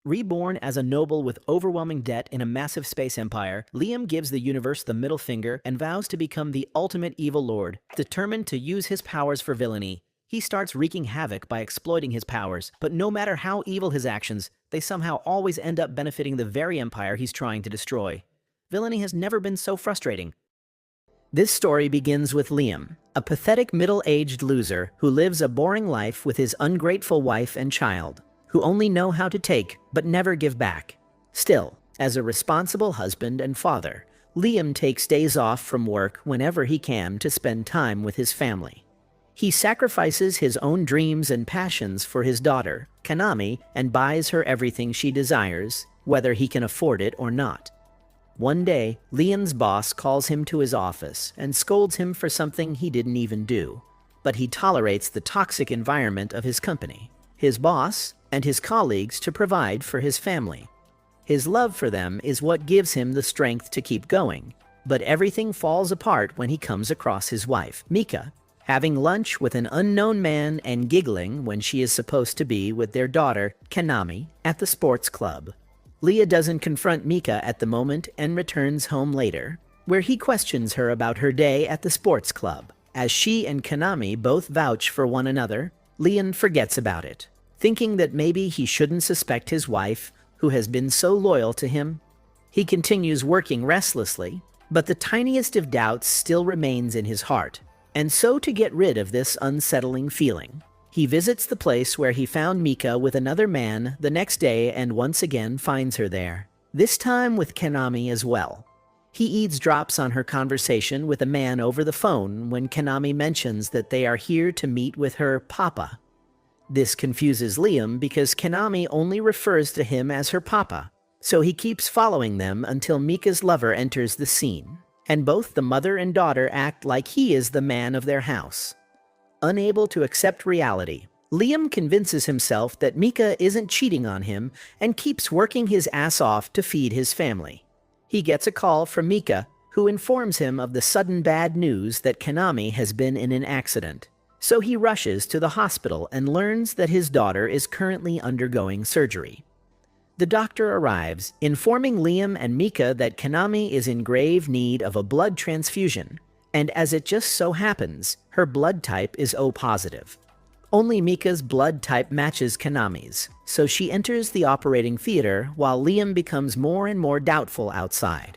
Reborn as a noble with overwhelming debt in a massive space empire, Liam gives the universe the middle finger and vows to become the ultimate evil lord. Determined to use his powers for villainy, he starts wreaking havoc by exploiting his powers. But no matter how evil his actions, they somehow always end up benefiting the very empire he's trying to destroy. Villainy has never been so frustrating. This story begins with Liam, a pathetic middle-aged loser who lives a boring life with his ungrateful wife and child, who only know how to take but never give back. Still, as a responsible husband and father, Liam takes days off from work whenever he can to spend time with his family. He sacrifices his own dreams and passions for his daughter, Kanami, and buys her everything she desires, whether he can afford it or not. One day, Liam's boss calls him to his office and scolds him for something he didn't even do, but he tolerates the toxic environment of his company, his boss, and his colleagues to provide for his family. His love for them is what gives him the strength to keep going, but everything falls apart when he comes across his wife, Mika, having lunch with an unknown man and giggling when she is supposed to be with their daughter, Kanami, at the sports club. Leah doesn't confront Mika at the moment and returns home later, where he questions her about her day at the sports club. As she and Kanami both vouch for one another, Liam forgets about it, thinking that maybe he shouldn't suspect his wife, who has been so loyal to him. He continues working restlessly, but the tiniest of doubts still remains in his heart. And so to get rid of this unsettling feeling, he visits the place where he found Mika with another man the next day and once again finds her there, this time with Kanami as well. He eavesdrops on her conversation with a man over the phone when Kanami mentions that they are here to meet with her papa. This confuses Liam because Kanami only refers to him as her papa, so he keeps following them until Mika's lover enters the scene, and both the mother and daughter act like he is the man of their house. Unable to accept reality, Liam convinces himself that Mika isn't cheating on him and keeps working his ass off to feed his family. He gets a call from Mika, who informs him of the sudden bad news that Kanami has been in an accident. So he rushes to the hospital and learns that his daughter is currently undergoing surgery. The doctor arrives, informing Liam and Mika that Kanami is in grave need of a blood transfusion, and as it just so happens, her blood type is O positive. Only Mika's blood type matches Kanami's, so she enters the operating theater while Liam becomes more and more doubtful outside.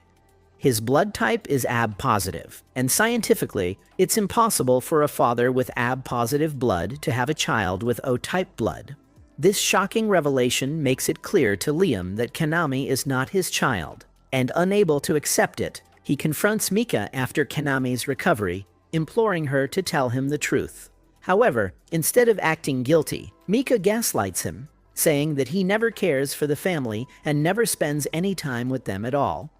His blood type is AB positive, and scientifically, it's impossible for a father with AB positive blood to have a child with O type blood. This shocking revelation makes it clear to Liam that Kanami is not his child, and unable to accept it, he confronts Mika after Kanami's recovery, imploring her to tell him the truth. However, instead of acting guilty, Mika gaslights him, saying that he never cares for the family and never spends any time with them at all.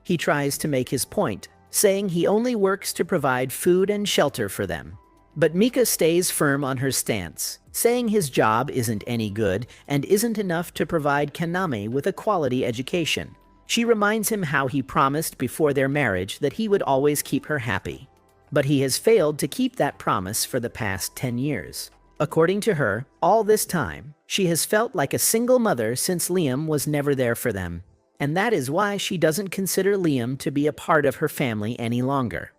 He tries to make his point, saying he only works to provide food and shelter for them. But Mika stays firm on her stance, saying his job isn't any good and isn't enough to provide Kanami with a quality education. She reminds him how he promised before their marriage that he would always keep her happy. But he has failed to keep that promise for the past 10 years. According to her, all this time, she has felt like a single mother since Liam was never there for them. And that is why she doesn't consider Liam to be a part of her family any longer.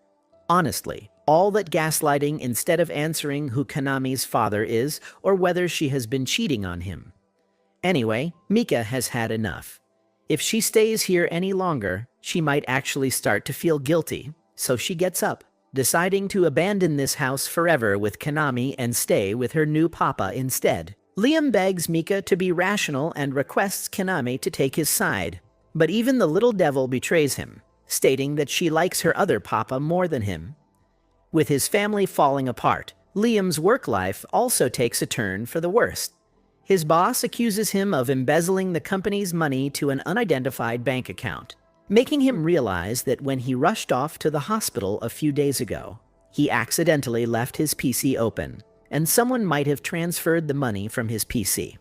Honestly, all that gaslighting instead of answering who Kanami's father is or whether she has been cheating on him. Anyway, Mika has had enough. If she stays here any longer, she might actually start to feel guilty, so she gets up, deciding to abandon this house forever with Kanami and stay with her new papa instead. Liam begs Mika to be rational and requests Kanami to take his side, but even the little devil betrays him, stating that she likes her other papa more than him. With his family falling apart, Liam's work life also takes a turn for the worst. His boss accuses him of embezzling the company's money to an unidentified bank account, making him realize that when he rushed off to the hospital a few days ago, he accidentally left his PC open, and someone might have transferred the money from his PC.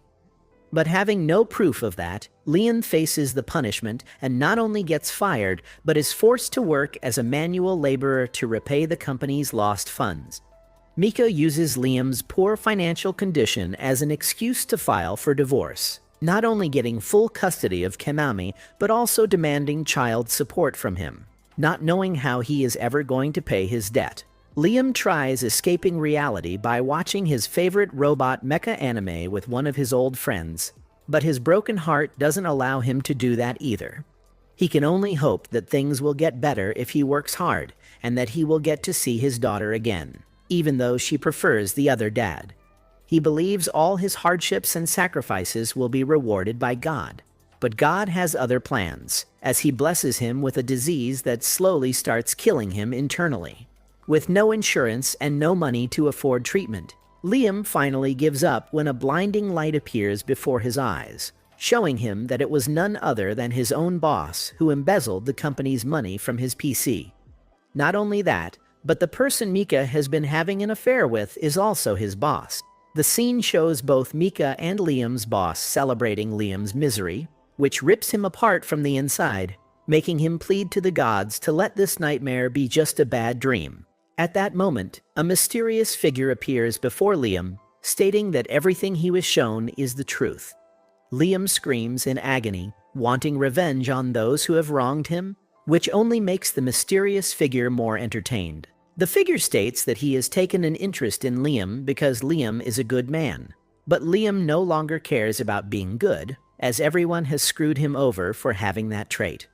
But having no proof of that, Liam faces the punishment and not only gets fired, but is forced to work as a manual laborer to repay the company's lost funds. Mika uses Liam's poor financial condition as an excuse to file for divorce, not only getting full custody of Kenami, but also demanding child support from him, not knowing how he is ever going to pay his debt. Liam tries escaping reality by watching his favorite robot mecha anime with one of his old friends, but his broken heart doesn't allow him to do that either. He can only hope that things will get better if he works hard, and that he will get to see his daughter again, even though she prefers the other dad. He believes all his hardships and sacrifices will be rewarded by God. But God has other plans, as he blesses him with a disease that slowly starts killing him internally. With no insurance and no money to afford treatment, Liam finally gives up when a blinding light appears before his eyes, showing him that it was none other than his own boss who embezzled the company's money from his PC. Not only that, but the person Mika has been having an affair with is also his boss. The scene shows both Mika and Liam's boss celebrating Liam's misery, which rips him apart from the inside, making him plead to the gods to let this nightmare be just a bad dream. At that moment, a mysterious figure appears before Liam, stating that everything he was shown is the truth. Liam screams in agony, wanting revenge on those who have wronged him, which only makes the mysterious figure more entertained. The figure states that he has taken an interest in Liam because Liam is a good man. But Liam no longer cares about being good, as everyone has screwed him over for having that trait.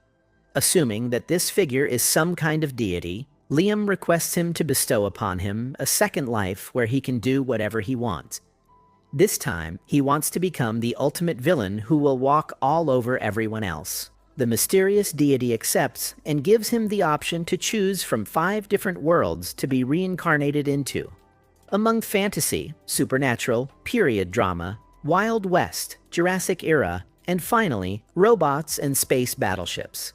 Assuming that this figure is some kind of deity, Liam requests him to bestow upon him a second life where he can do whatever he wants. This time, he wants to become the ultimate villain who will walk all over everyone else. The mysterious deity accepts and gives him the option to choose from 5 different worlds to be reincarnated into. Among fantasy, supernatural, period drama, Wild West, Jurassic Era, and finally, robots and space battleships.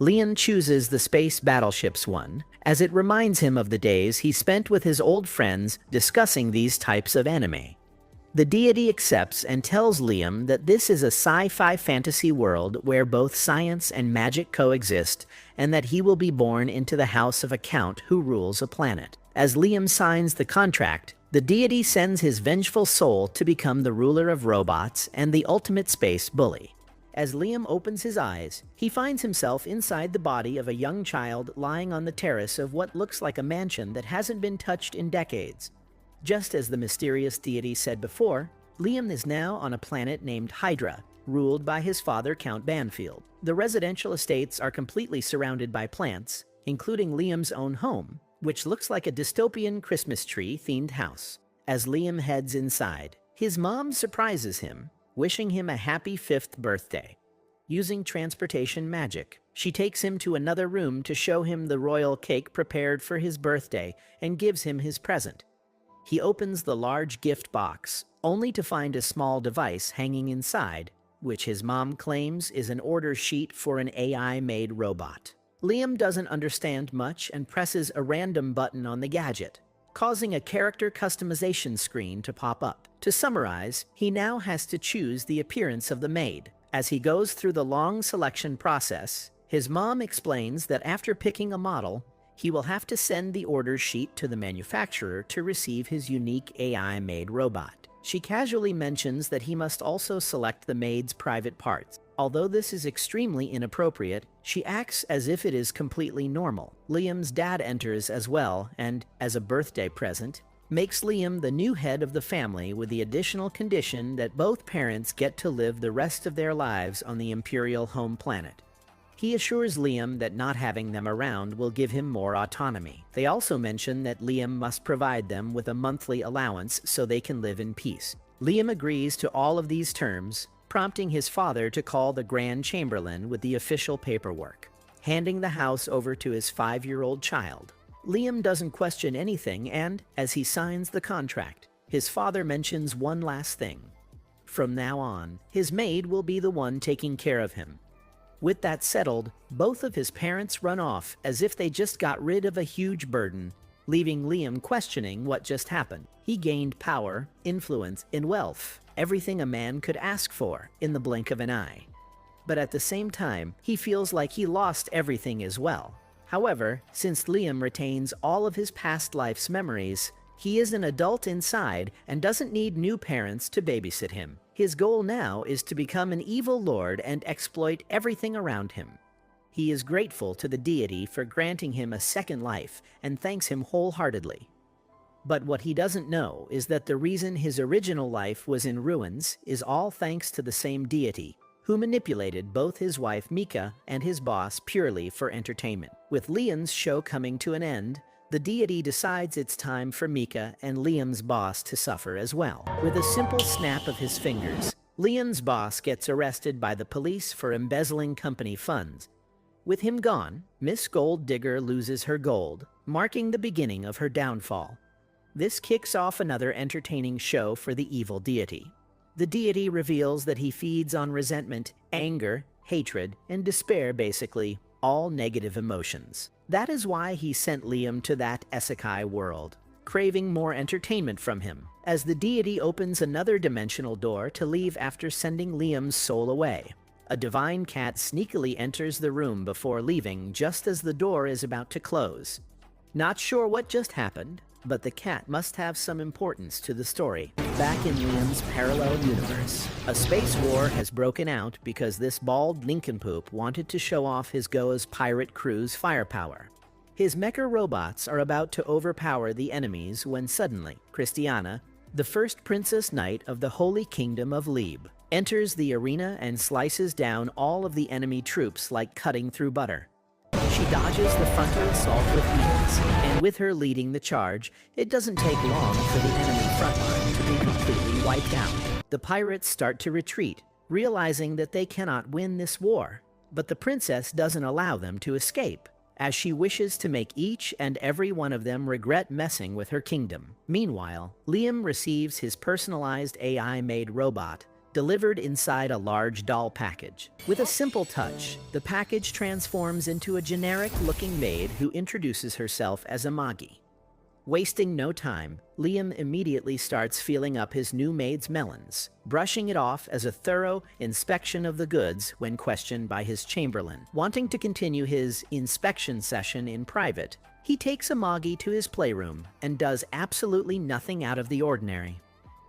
Liam chooses the space battleships one, as it reminds him of the days he spent with his old friends discussing these types of anime. The deity accepts and tells Liam that this is a sci-fi fantasy world where both science and magic coexist, and that he will be born into the house of a count who rules a planet. As Liam signs the contract, the deity sends his vengeful soul to become the ruler of robots and the ultimate space bully. As Liam opens his eyes, he finds himself inside the body of a young child lying on the terrace of what looks like a mansion that hasn't been touched in decades. Just as the mysterious deity said before, Liam is now on a planet named Hydra, ruled by his father Count Banfield. The residential estates are completely surrounded by plants, including Liam's own home, which looks like a dystopian Christmas tree-themed house. As Liam heads inside, his mom surprises him, wishing him a happy 5th birthday. Using transportation magic, she takes him to another room to show him the royal cake prepared for his birthday and gives him his present. He opens the large gift box, only to find a small device hanging inside, which his mom claims is an order sheet for an AI-made robot. Liam doesn't understand much and presses a random button on the gadget, causing a character customization screen to pop up. To summarize, he now has to choose the appearance of the maid. As he goes through the long selection process, his mom explains that after picking a model, he will have to send the order sheet to the manufacturer to receive his unique AI-made robot. She casually mentions that he must also select the maid's private parts. Although this is extremely inappropriate, she acts as if it is completely normal. Liam's dad enters as well and, as a birthday present, makes Liam the new head of the family with the additional condition that both parents get to live the rest of their lives on the Imperial home planet. He assures Liam that not having them around will give him more autonomy. They also mention that Liam must provide them with a monthly allowance so they can live in peace. Liam agrees to all of these terms, prompting his father to call the Grand Chamberlain with the official paperwork, handing the house over to his 5-year-old child. Liam doesn't question anything and, as he signs the contract, his father mentions one last thing. From now on, his maid will be the one taking care of him. With that settled, both of his parents run off as if they just got rid of a huge burden, leaving Liam questioning what just happened. He gained power, influence, and wealth, everything a man could ask for in the blink of an eye. But at the same time, he feels like he lost everything as well. However, since Liam retains all of his past life's memories, He is an adult inside and doesn't need new parents to babysit him. His goal now is to become an evil lord and exploit everything around him. He is grateful to the deity for granting him a second life and thanks him wholeheartedly. But what he doesn't know is that the reason his original life was in ruins is all thanks to the same deity, who manipulated both his wife Mika and his boss purely for entertainment. With Liam's show coming to an end, the deity decides it's time for Mika and Liam's boss to suffer as well. With a simple snap of his fingers, Liam's boss gets arrested by the police for embezzling company funds. With him gone, Miss Gold Digger loses her gold, marking the beginning of her downfall. This kicks off another entertaining show for the evil deity. The deity reveals that he feeds on resentment, anger, hatred, and despair, basically, all negative emotions. That is why he sent Liam to that isekai world, craving more entertainment from him, as the deity opens another dimensional door to leave after sending Liam's soul away. A divine cat sneakily enters the room before leaving just as the door is about to close. Not sure what just happened, but the cat must have some importance to the story. Back in Liam's parallel universe, a space war has broken out because this bald nincompoop wanted to show off his Goa's pirate crew's firepower. His mecha robots are about to overpower the enemies when suddenly, Christiana, the first princess knight of the Holy Kingdom of Lieb, enters the arena and slices down all of the enemy troops like cutting through butter. She dodges the frontal assault with ease, and with her leading the charge, it doesn't take long for the enemy frontline to be completely wiped out. The pirates start to retreat, realizing that they cannot win this war, but the princess doesn't allow them to escape, as she wishes to make each and every one of them regret messing with her kingdom. Meanwhile, Liam receives his personalized AI-made robot, delivered inside a large doll package. With a simple touch, the package transforms into a generic-looking maid who introduces herself as Amagi. Wasting no time, Liam immediately starts feeling up his new maid's melons, brushing it off as a thorough inspection of the goods when questioned by his chamberlain. Wanting to continue his inspection session in private, he takes Amagi to his playroom and does absolutely nothing out of the ordinary.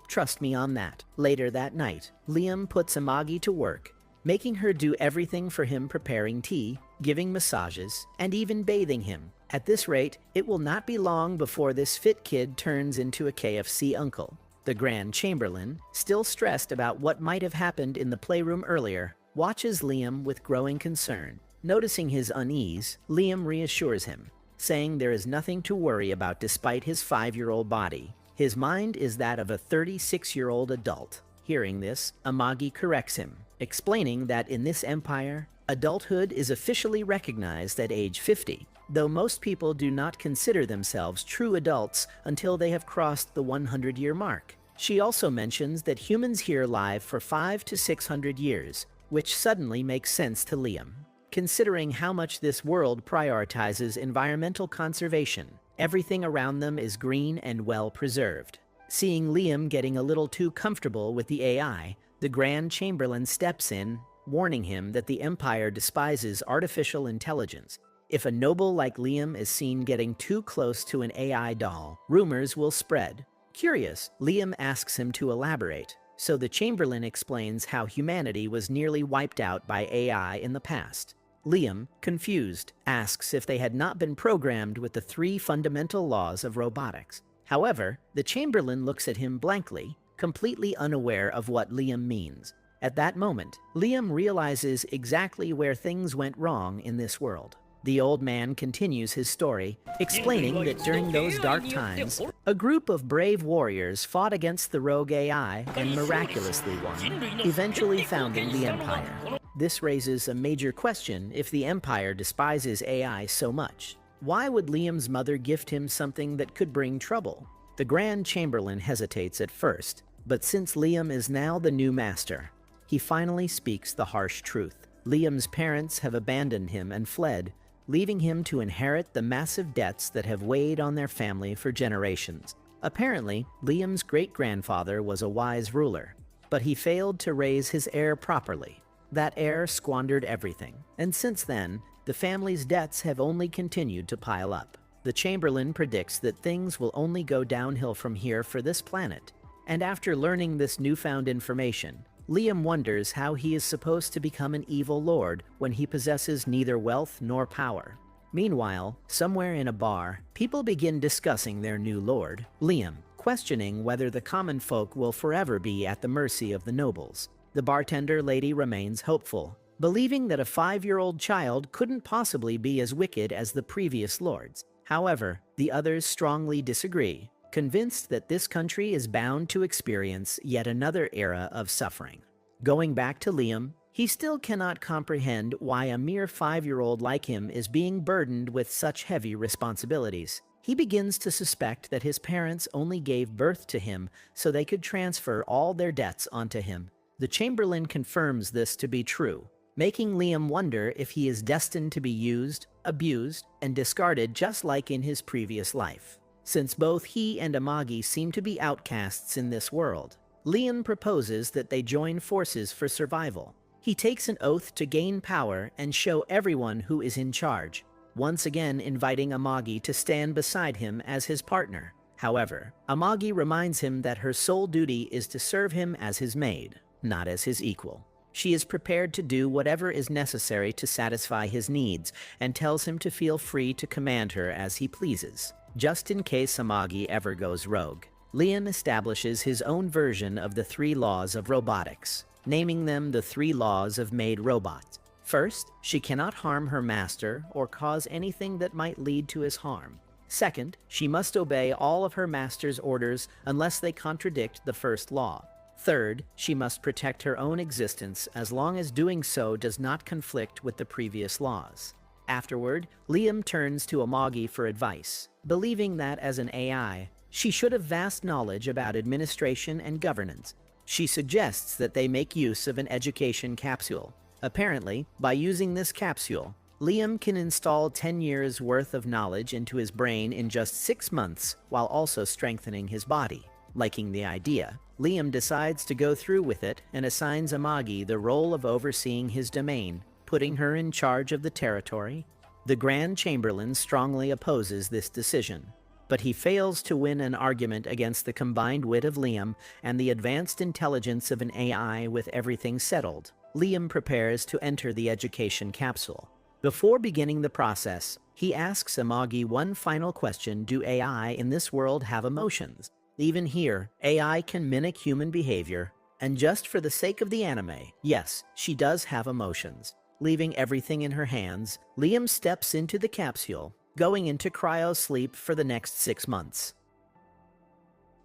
Trust me on that. Later that night, Liam puts Amagi to work, making her do everything for him, preparing tea, giving massages, and even bathing him. At this rate, it will not be long before this fit kid turns into a KFC uncle. The Grand Chamberlain, still stressed about what might have happened in the playroom earlier, watches Liam with growing concern. Noticing his unease, Liam reassures him, saying there is nothing to worry about despite his 5-year-old body. His mind is that of a 36-year-old adult. Hearing this, Amagi corrects him, explaining that in this empire, adulthood is officially recognized at age 50, though most people do not consider themselves true adults until they have crossed the 100-year mark. She also mentions that humans here live for 500 to 600 years, which suddenly makes sense to Liam, considering how much this world prioritizes environmental conservation. Everything around them is green and well preserved. Seeing Liam getting a little too comfortable with the AI, the Grand Chamberlain steps in, warning him that the Empire despises artificial intelligence. If a noble like Liam is seen getting too close to an AI doll, rumors will spread. Curious, Liam asks him to elaborate, so the Chamberlain explains how humanity was nearly wiped out by AI in the past. Liam, confused, asks if they had not been programmed with the 3 fundamental laws of robotics. However, the Chamberlain looks at him blankly, completely unaware of what Liam means. At that moment, Liam realizes exactly where things went wrong in this world. The old man continues his story, explaining that during those dark times, a group of brave warriors fought against the rogue AI and miraculously won, eventually founding the Empire. This raises a major question if the Empire despises AI so much. Why would Liam's mother gift him something that could bring trouble? The Grand Chamberlain hesitates at first, but since Liam is now the new master, he finally speaks the harsh truth. Liam's parents have abandoned him and fled, leaving him to inherit the massive debts that have weighed on their family for generations. Apparently, Liam's great-grandfather was a wise ruler, but he failed to raise his heir properly. That heir squandered everything, and since then, the family's debts have only continued to pile up. The Chamberlain predicts that things will only go downhill from here for this planet. And after learning this newfound information, Liam wonders how he is supposed to become an evil lord when he possesses neither wealth nor power. Meanwhile, somewhere in a bar, people begin discussing their new lord, Liam, questioning whether the common folk will forever be at the mercy of the nobles. The bartender lady remains hopeful, believing that a 5-year-old child couldn't possibly be as wicked as the previous lords. However, the others strongly disagree, convinced that this country is bound to experience yet another era of suffering. Going back to Liam, he still cannot comprehend why a mere 5-year-old like him is being burdened with such heavy responsibilities. He begins to suspect that his parents only gave birth to him so they could transfer all their debts onto him. The Chamberlain confirms this to be true, making Liam wonder if he is destined to be used, abused, and discarded just like in his previous life. Since both he and Amagi seem to be outcasts in this world, Liam proposes that they join forces for survival. He takes an oath to gain power and show everyone who is in charge, once again inviting Amagi to stand beside him as his partner. However, Amagi reminds him that her sole duty is to serve him as his maid, not as his equal. She is prepared to do whatever is necessary to satisfy his needs and tells him to feel free to command her as he pleases, just in case Amagi ever goes rogue. Liam establishes his own version of the 3 laws of robotics, naming them the 3 laws of maid robot. First, she cannot harm her master or cause anything that might lead to his harm. Second, she must obey all of her master's orders unless they contradict the first law. Third, she must protect her own existence as long as doing so does not conflict with the previous laws. Afterward, Liam turns to Amagi for advice, believing that as an AI, she should have vast knowledge about administration and governance. She suggests that they make use of an education capsule. Apparently, by using this capsule, Liam can install 10 years' worth of knowledge into his brain in just 6 months while also strengthening his body. Liking the idea, Liam decides to go through with it and assigns Amagi the role of overseeing his domain, putting her in charge of the territory. The Grand Chamberlain strongly opposes this decision, but he fails to win an argument against the combined wit of Liam and the advanced intelligence of an AI. With everything settled, Liam prepares to enter the education capsule. Before beginning the process, he asks Amagi one final question: do AI in this world have emotions? Even here, AI can mimic human behavior, and just for the sake of the anime, yes, she does have emotions. Leaving everything in her hands, Liam steps into the capsule, going into cryo-sleep for the next 6 months.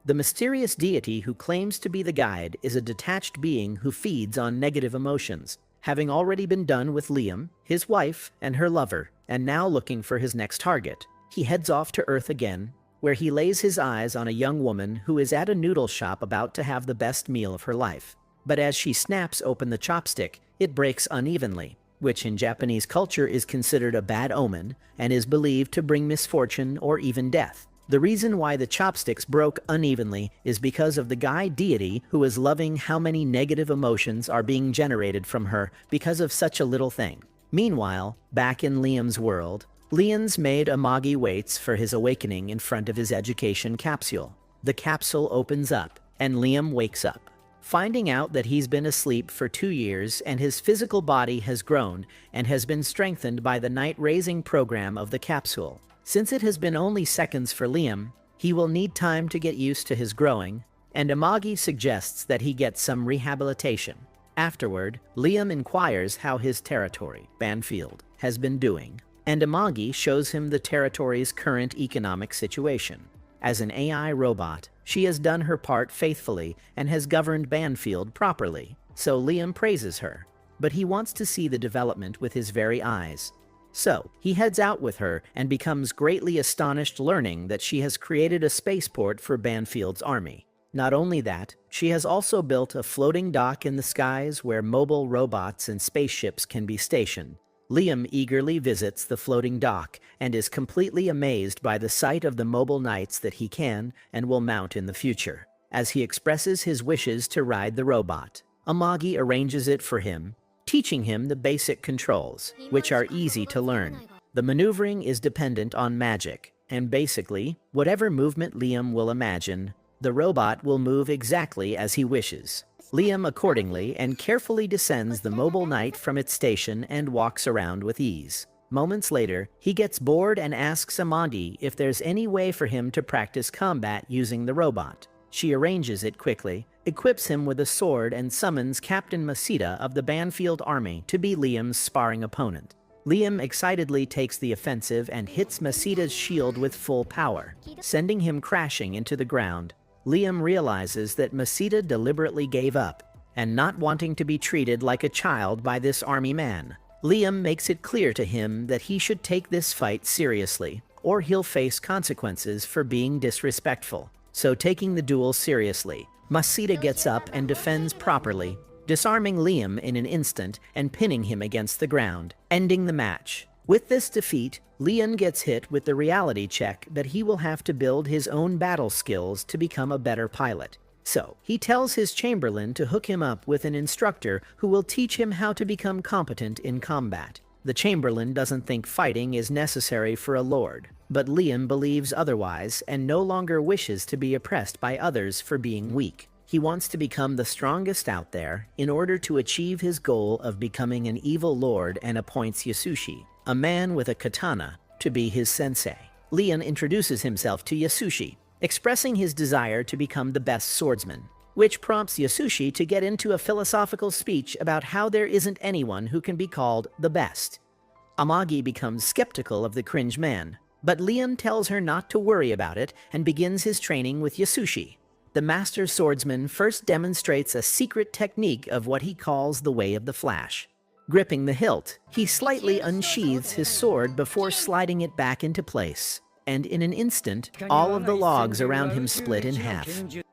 The mysterious deity who claims to be the guide is a detached being who feeds on negative emotions, having already been done with Liam, his wife, and her lover, and now looking for his next target. He heads off to Earth again, where he lays his eyes on a young woman who is at a noodle shop about to have the best meal of her life. But as she snaps open the chopstick, it breaks unevenly, which in Japanese culture is considered a bad omen and is believed to bring misfortune or even death. The reason why the chopsticks broke unevenly is because of the guide deity who is loving how many negative emotions are being generated from her because of such a little thing. Meanwhile, back in Liam's world, Liam's maid Amagi waits for his awakening in front of his education capsule. The capsule opens up, and Liam wakes up, finding out that he's been asleep for 2 years and his physical body has grown and has been strengthened by the night-raising program of the capsule. Since it has been only seconds for Liam, he will need time to get used to his growing, and Amagi suggests that he get some rehabilitation. Afterward, Liam inquires how his territory, Banfield, has been doing, and Amagi shows him the territory's current economic situation. As an AI robot, she has done her part faithfully and has governed Banfield properly, so Liam praises her. But he wants to see the development with his very eyes. So, he heads out with her and becomes greatly astonished learning that she has created a spaceport for Banfield's army. Not only that, she has also built a floating dock in the skies where mobile robots and spaceships can be stationed. Liam eagerly visits the floating dock and is completely amazed by the sight of the mobile knights that he can and will mount in the future. As he expresses his wishes to ride the robot, Amagi arranges it for him, teaching him the basic controls, which are easy to learn. The maneuvering is dependent on magic, And basically, whatever movement Liam will imagine, the robot will move exactly as he wishes. Liam accordingly and carefully descends the mobile knight from its station and walks around with ease. Moments later, he gets bored and asks Amagi if there's any way for him to practice combat using the robot. She arranges it quickly, equips him with a sword, and summons Captain Masita of the Banfield Army to be Liam's sparring opponent. Liam excitedly takes the offensive and hits Masita's shield with full power, sending him crashing into the ground. Liam realizes that Masita deliberately gave up, and not wanting to be treated like a child by this army man. Liam makes it clear to him that he should take this fight seriously, or he'll face consequences for being disrespectful. So taking the duel seriously, Masita gets up and defends properly, disarming Liam in an instant and pinning him against the ground, ending the match. With this defeat, Liam gets hit with the reality check that he will have to build his own battle skills to become a better pilot. So, he tells his Chamberlain to hook him up with an instructor who will teach him how to become competent in combat. The Chamberlain doesn't think fighting is necessary for a lord, but Liam believes otherwise and no longer wishes to be oppressed by others for being weak. He wants to become the strongest out there in order to achieve his goal of becoming an evil lord, and appoints Yasushi, a man with a katana, to be his sensei. Liam introduces himself to Yasushi, expressing his desire to become the best swordsman, which prompts Yasushi to get into a philosophical speech about how there isn't anyone who can be called the best. Amagi becomes skeptical of the cringe man, but Liam tells her not to worry about it and begins his training with Yasushi. The master swordsman first demonstrates a secret technique of what he calls the Way of the Flash. Gripping the hilt, he slightly unsheathes his sword before sliding it back into place, and in an instant, all of the logs around him split in half.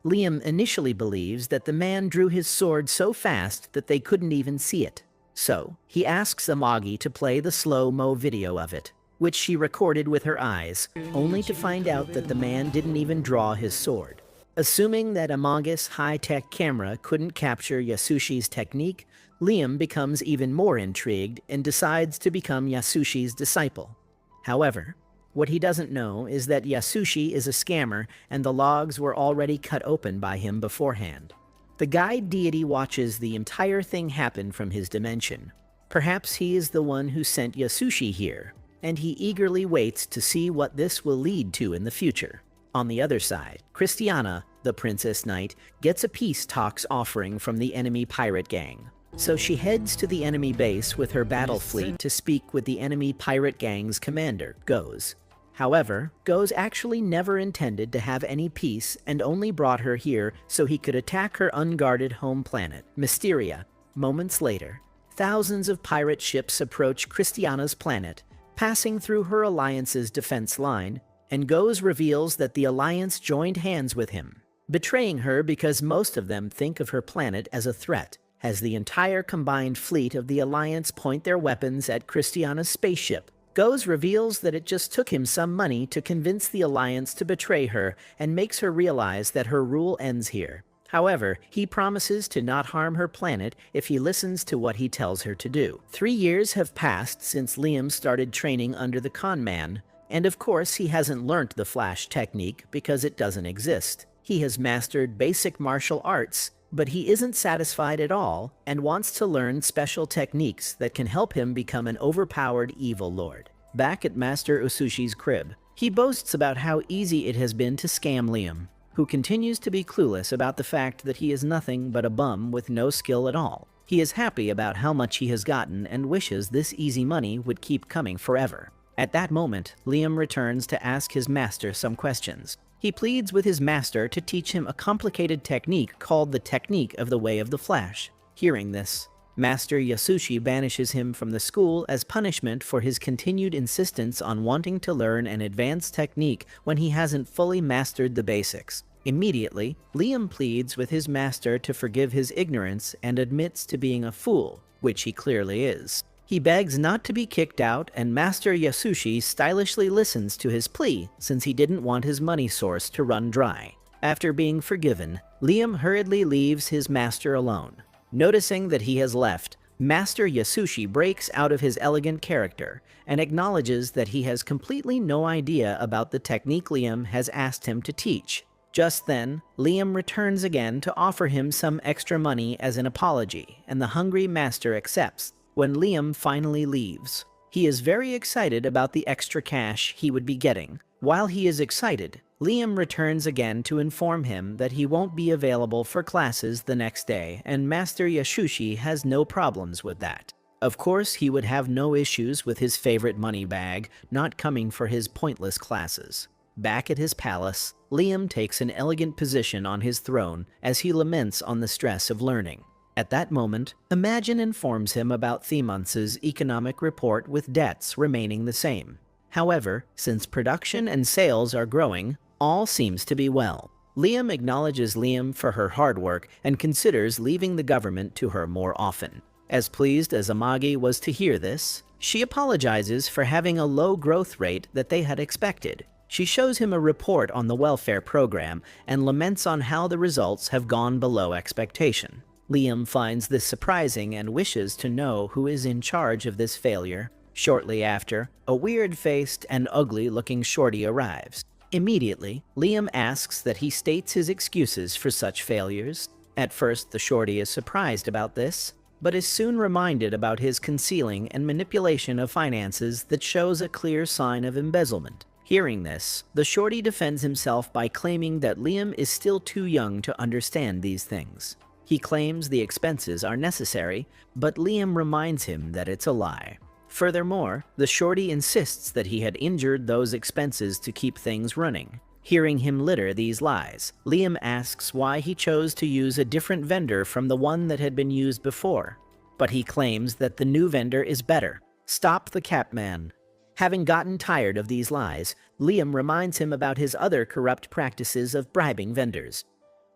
Liam initially believes that the man drew his sword so fast that they couldn't even see it. So, he asks Amagi to play the slow-mo video of it, which she recorded with her eyes, only to find out that the man didn't even draw his sword. Assuming that Amagi's high-tech camera couldn't capture Yasushi's technique, Liam becomes even more intrigued and decides to become Yasushi's disciple. However, what he doesn't know is that Yasushi is a scammer and the logs were already cut open by him beforehand. The guide deity watches the entire thing happen from his dimension. Perhaps he is the one who sent Yasushi here, and he eagerly waits to see what this will lead to in the future. On the other side, Christiana, the Princess Knight, gets a peace talks offering from the enemy pirate gang. So she heads to the enemy base with her battle fleet to speak with the enemy pirate gang's commander, Goze. However, Goze actually never intended to have any peace and only brought her here so he could attack her unguarded home planet, Mysteria. Moments later, thousands of pirate ships approach Christiana's planet, passing through her alliance's defense line, and Goze reveals that the alliance joined hands with him, betraying her because most of them think of her planet as a threat, as the entire combined fleet of the alliance point their weapons at Christiana's spaceship. Goze reveals that it just took him some money to convince the alliance to betray her and makes her realize that her rule ends here. However, he promises to not harm her planet if he listens to what he tells her to do. 3 years have passed since Liam started training under the con man, and of course he hasn't learnt the Flash technique because it doesn't exist. He has mastered basic martial arts, but he isn't satisfied at all and wants to learn special techniques that can help him become an overpowered evil lord. Back at Master Usushi's crib, he boasts about how easy it has been to scam Liam, who continues to be clueless about the fact that he is nothing but a bum with no skill at all. He is happy about how much he has gotten and wishes this easy money would keep coming forever. At that moment, Liam returns to ask his master some questions. He pleads with his master to teach him a complicated technique called the Technique of the Way of the Flash. Hearing this, Master Yasushi banishes him from the school as punishment for his continued insistence on wanting to learn an advanced technique when he hasn't fully mastered the basics. Immediately, Liam pleads with his master to forgive his ignorance and admits to being a fool, which he clearly is. He begs not to be kicked out, and Master Yasushi stylishly listens to his plea since he didn't want his money source to run dry. After being forgiven, Liam hurriedly leaves his master alone. Noticing that he has left, Master Yasushi breaks out of his elegant character and acknowledges that he has completely no idea about the technique Liam has asked him to teach. Just then, Liam returns again to offer him some extra money as an apology, and the hungry master accepts. When Liam finally leaves, he is very excited about the extra cash he would be getting. While he is excited, Liam returns again to inform him that he won't be available for classes the next day, and Master Yasushi has no problems with that. Of course, he would have no issues with his favorite money bag not coming for his pointless classes. Back at his palace, Liam takes an elegant position on his throne as he laments on the stress of learning. At that moment, Imagine informs him about Themon's economic report with debts remaining the same. However, since production and sales are growing, all seems to be well. Liam acknowledges Liam for her hard work and considers leaving the government to her more often. As pleased as Amagi was to hear this, she apologizes for having a low growth rate that they had expected. She shows him a report on the welfare program and laments on how the results have gone below expectation. Liam finds this surprising and wishes to know who is in charge of this failure. Shortly after, a weird-faced and ugly-looking shorty arrives. Immediately, Liam asks that he states his excuses for such failures. At first, the shorty is surprised about this, but is soon reminded about his concealing and manipulation of finances that shows a clear sign of embezzlement. Hearing this, the shorty defends himself by claiming that Liam is still too young to understand these things. He claims the expenses are necessary, but Liam reminds him that it's a lie. Furthermore, the shorty insists that he had injured those expenses to keep things running. Hearing him litter these lies, Liam asks why he chose to use a different vendor from the one that had been used before. But he claims that the new vendor is better. Stop the Catman. Having gotten tired of these lies, Liam reminds him about his other corrupt practices of bribing vendors.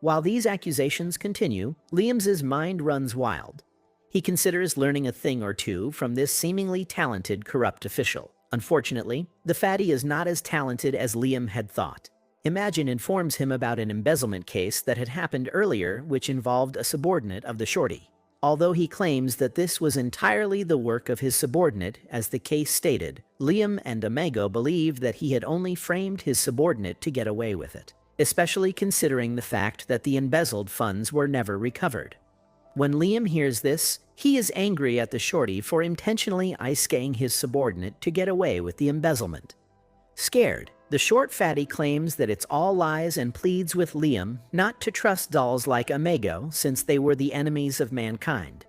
While these accusations continue, Liam's mind runs wild. He considers learning a thing or two from this seemingly talented corrupt official. Unfortunately, the fatty is not as talented as Liam had thought. Imagine informs him about an embezzlement case that had happened earlier which involved a subordinate of the shorty. Although he claims that this was entirely the work of his subordinate, as the case stated, Liam and Amago believed that he had only framed his subordinate to get away with it, especially considering the fact that the embezzled funds were never recovered. When Liam hears this, he is angry at the shorty for intentionally ice-skaying his subordinate to get away with the embezzlement. Scared, the short fatty claims that it's all lies and pleads with Liam not to trust dolls like Amago since they were the enemies of mankind.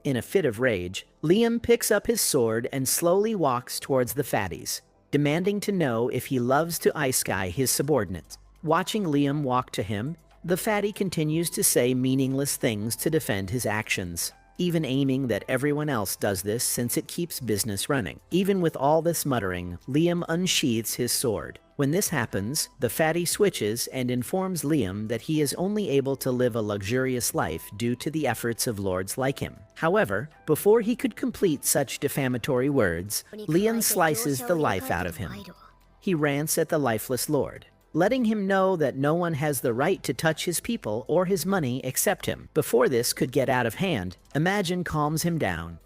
In a fit of rage, Liam picks up his sword and slowly walks towards the fatties, demanding to know if he loves to ice-sky his subordinates. Watching Liam walk to him, the fatty continues to say meaningless things to defend his actions, even aiming that everyone else does this since it keeps business running. Even with all this muttering, Liam unsheathes his sword. When this happens, the fatty switches and informs Liam that he is only able to live a luxurious life due to the efforts of lords like him. However, before he could complete such defamatory words, Liam slices the life out of him. He rants at the lifeless lord, letting him know that no one has the right to touch his people or his money except him. Before this could get out of hand, Imagine calms him down.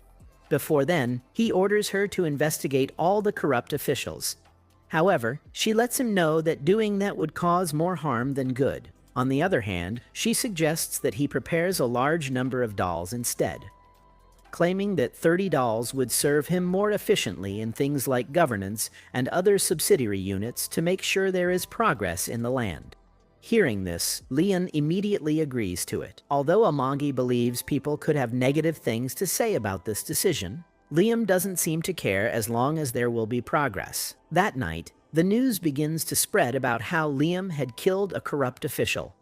Before then, he orders her to investigate all the corrupt officials. However, she lets him know that doing that would cause more harm than good. On the other hand, she suggests that he prepares a large number of dolls instead, claiming that 30 dolls would serve him more efficiently in things like governance and other subsidiary units to make sure there is progress in the land. Hearing this, Leon immediately agrees to it. Although Amagi believes people could have negative things to say about this decision, Liam doesn't seem to care as long as there will be progress. That night, the news begins to spread about how Liam had killed a corrupt official.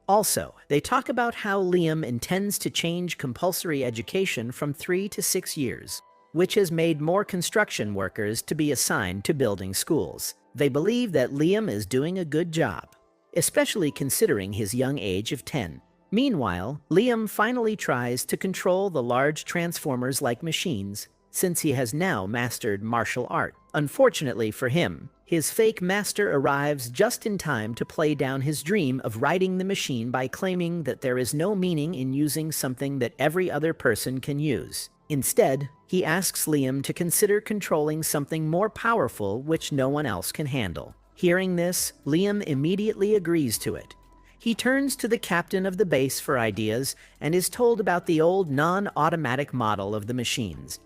Also, they talk about how Liam intends to change compulsory education from 3 to 6 years, which has made more construction workers to be assigned to building schools. They believe that Liam is doing a good job, especially considering his young age of 10. Meanwhile, Liam finally tries to control the large transformers-like machines, since he has now mastered martial art. Unfortunately for him, his fake master arrives just in time to play down his dream of riding the machine by claiming that there is no meaning in using something that every other person can use. Instead, he asks Liam to consider controlling something more powerful which no one else can handle. Hearing this, Liam immediately agrees to it. He turns to the captain of the base for ideas and is told about the old non-automatic model of the machines.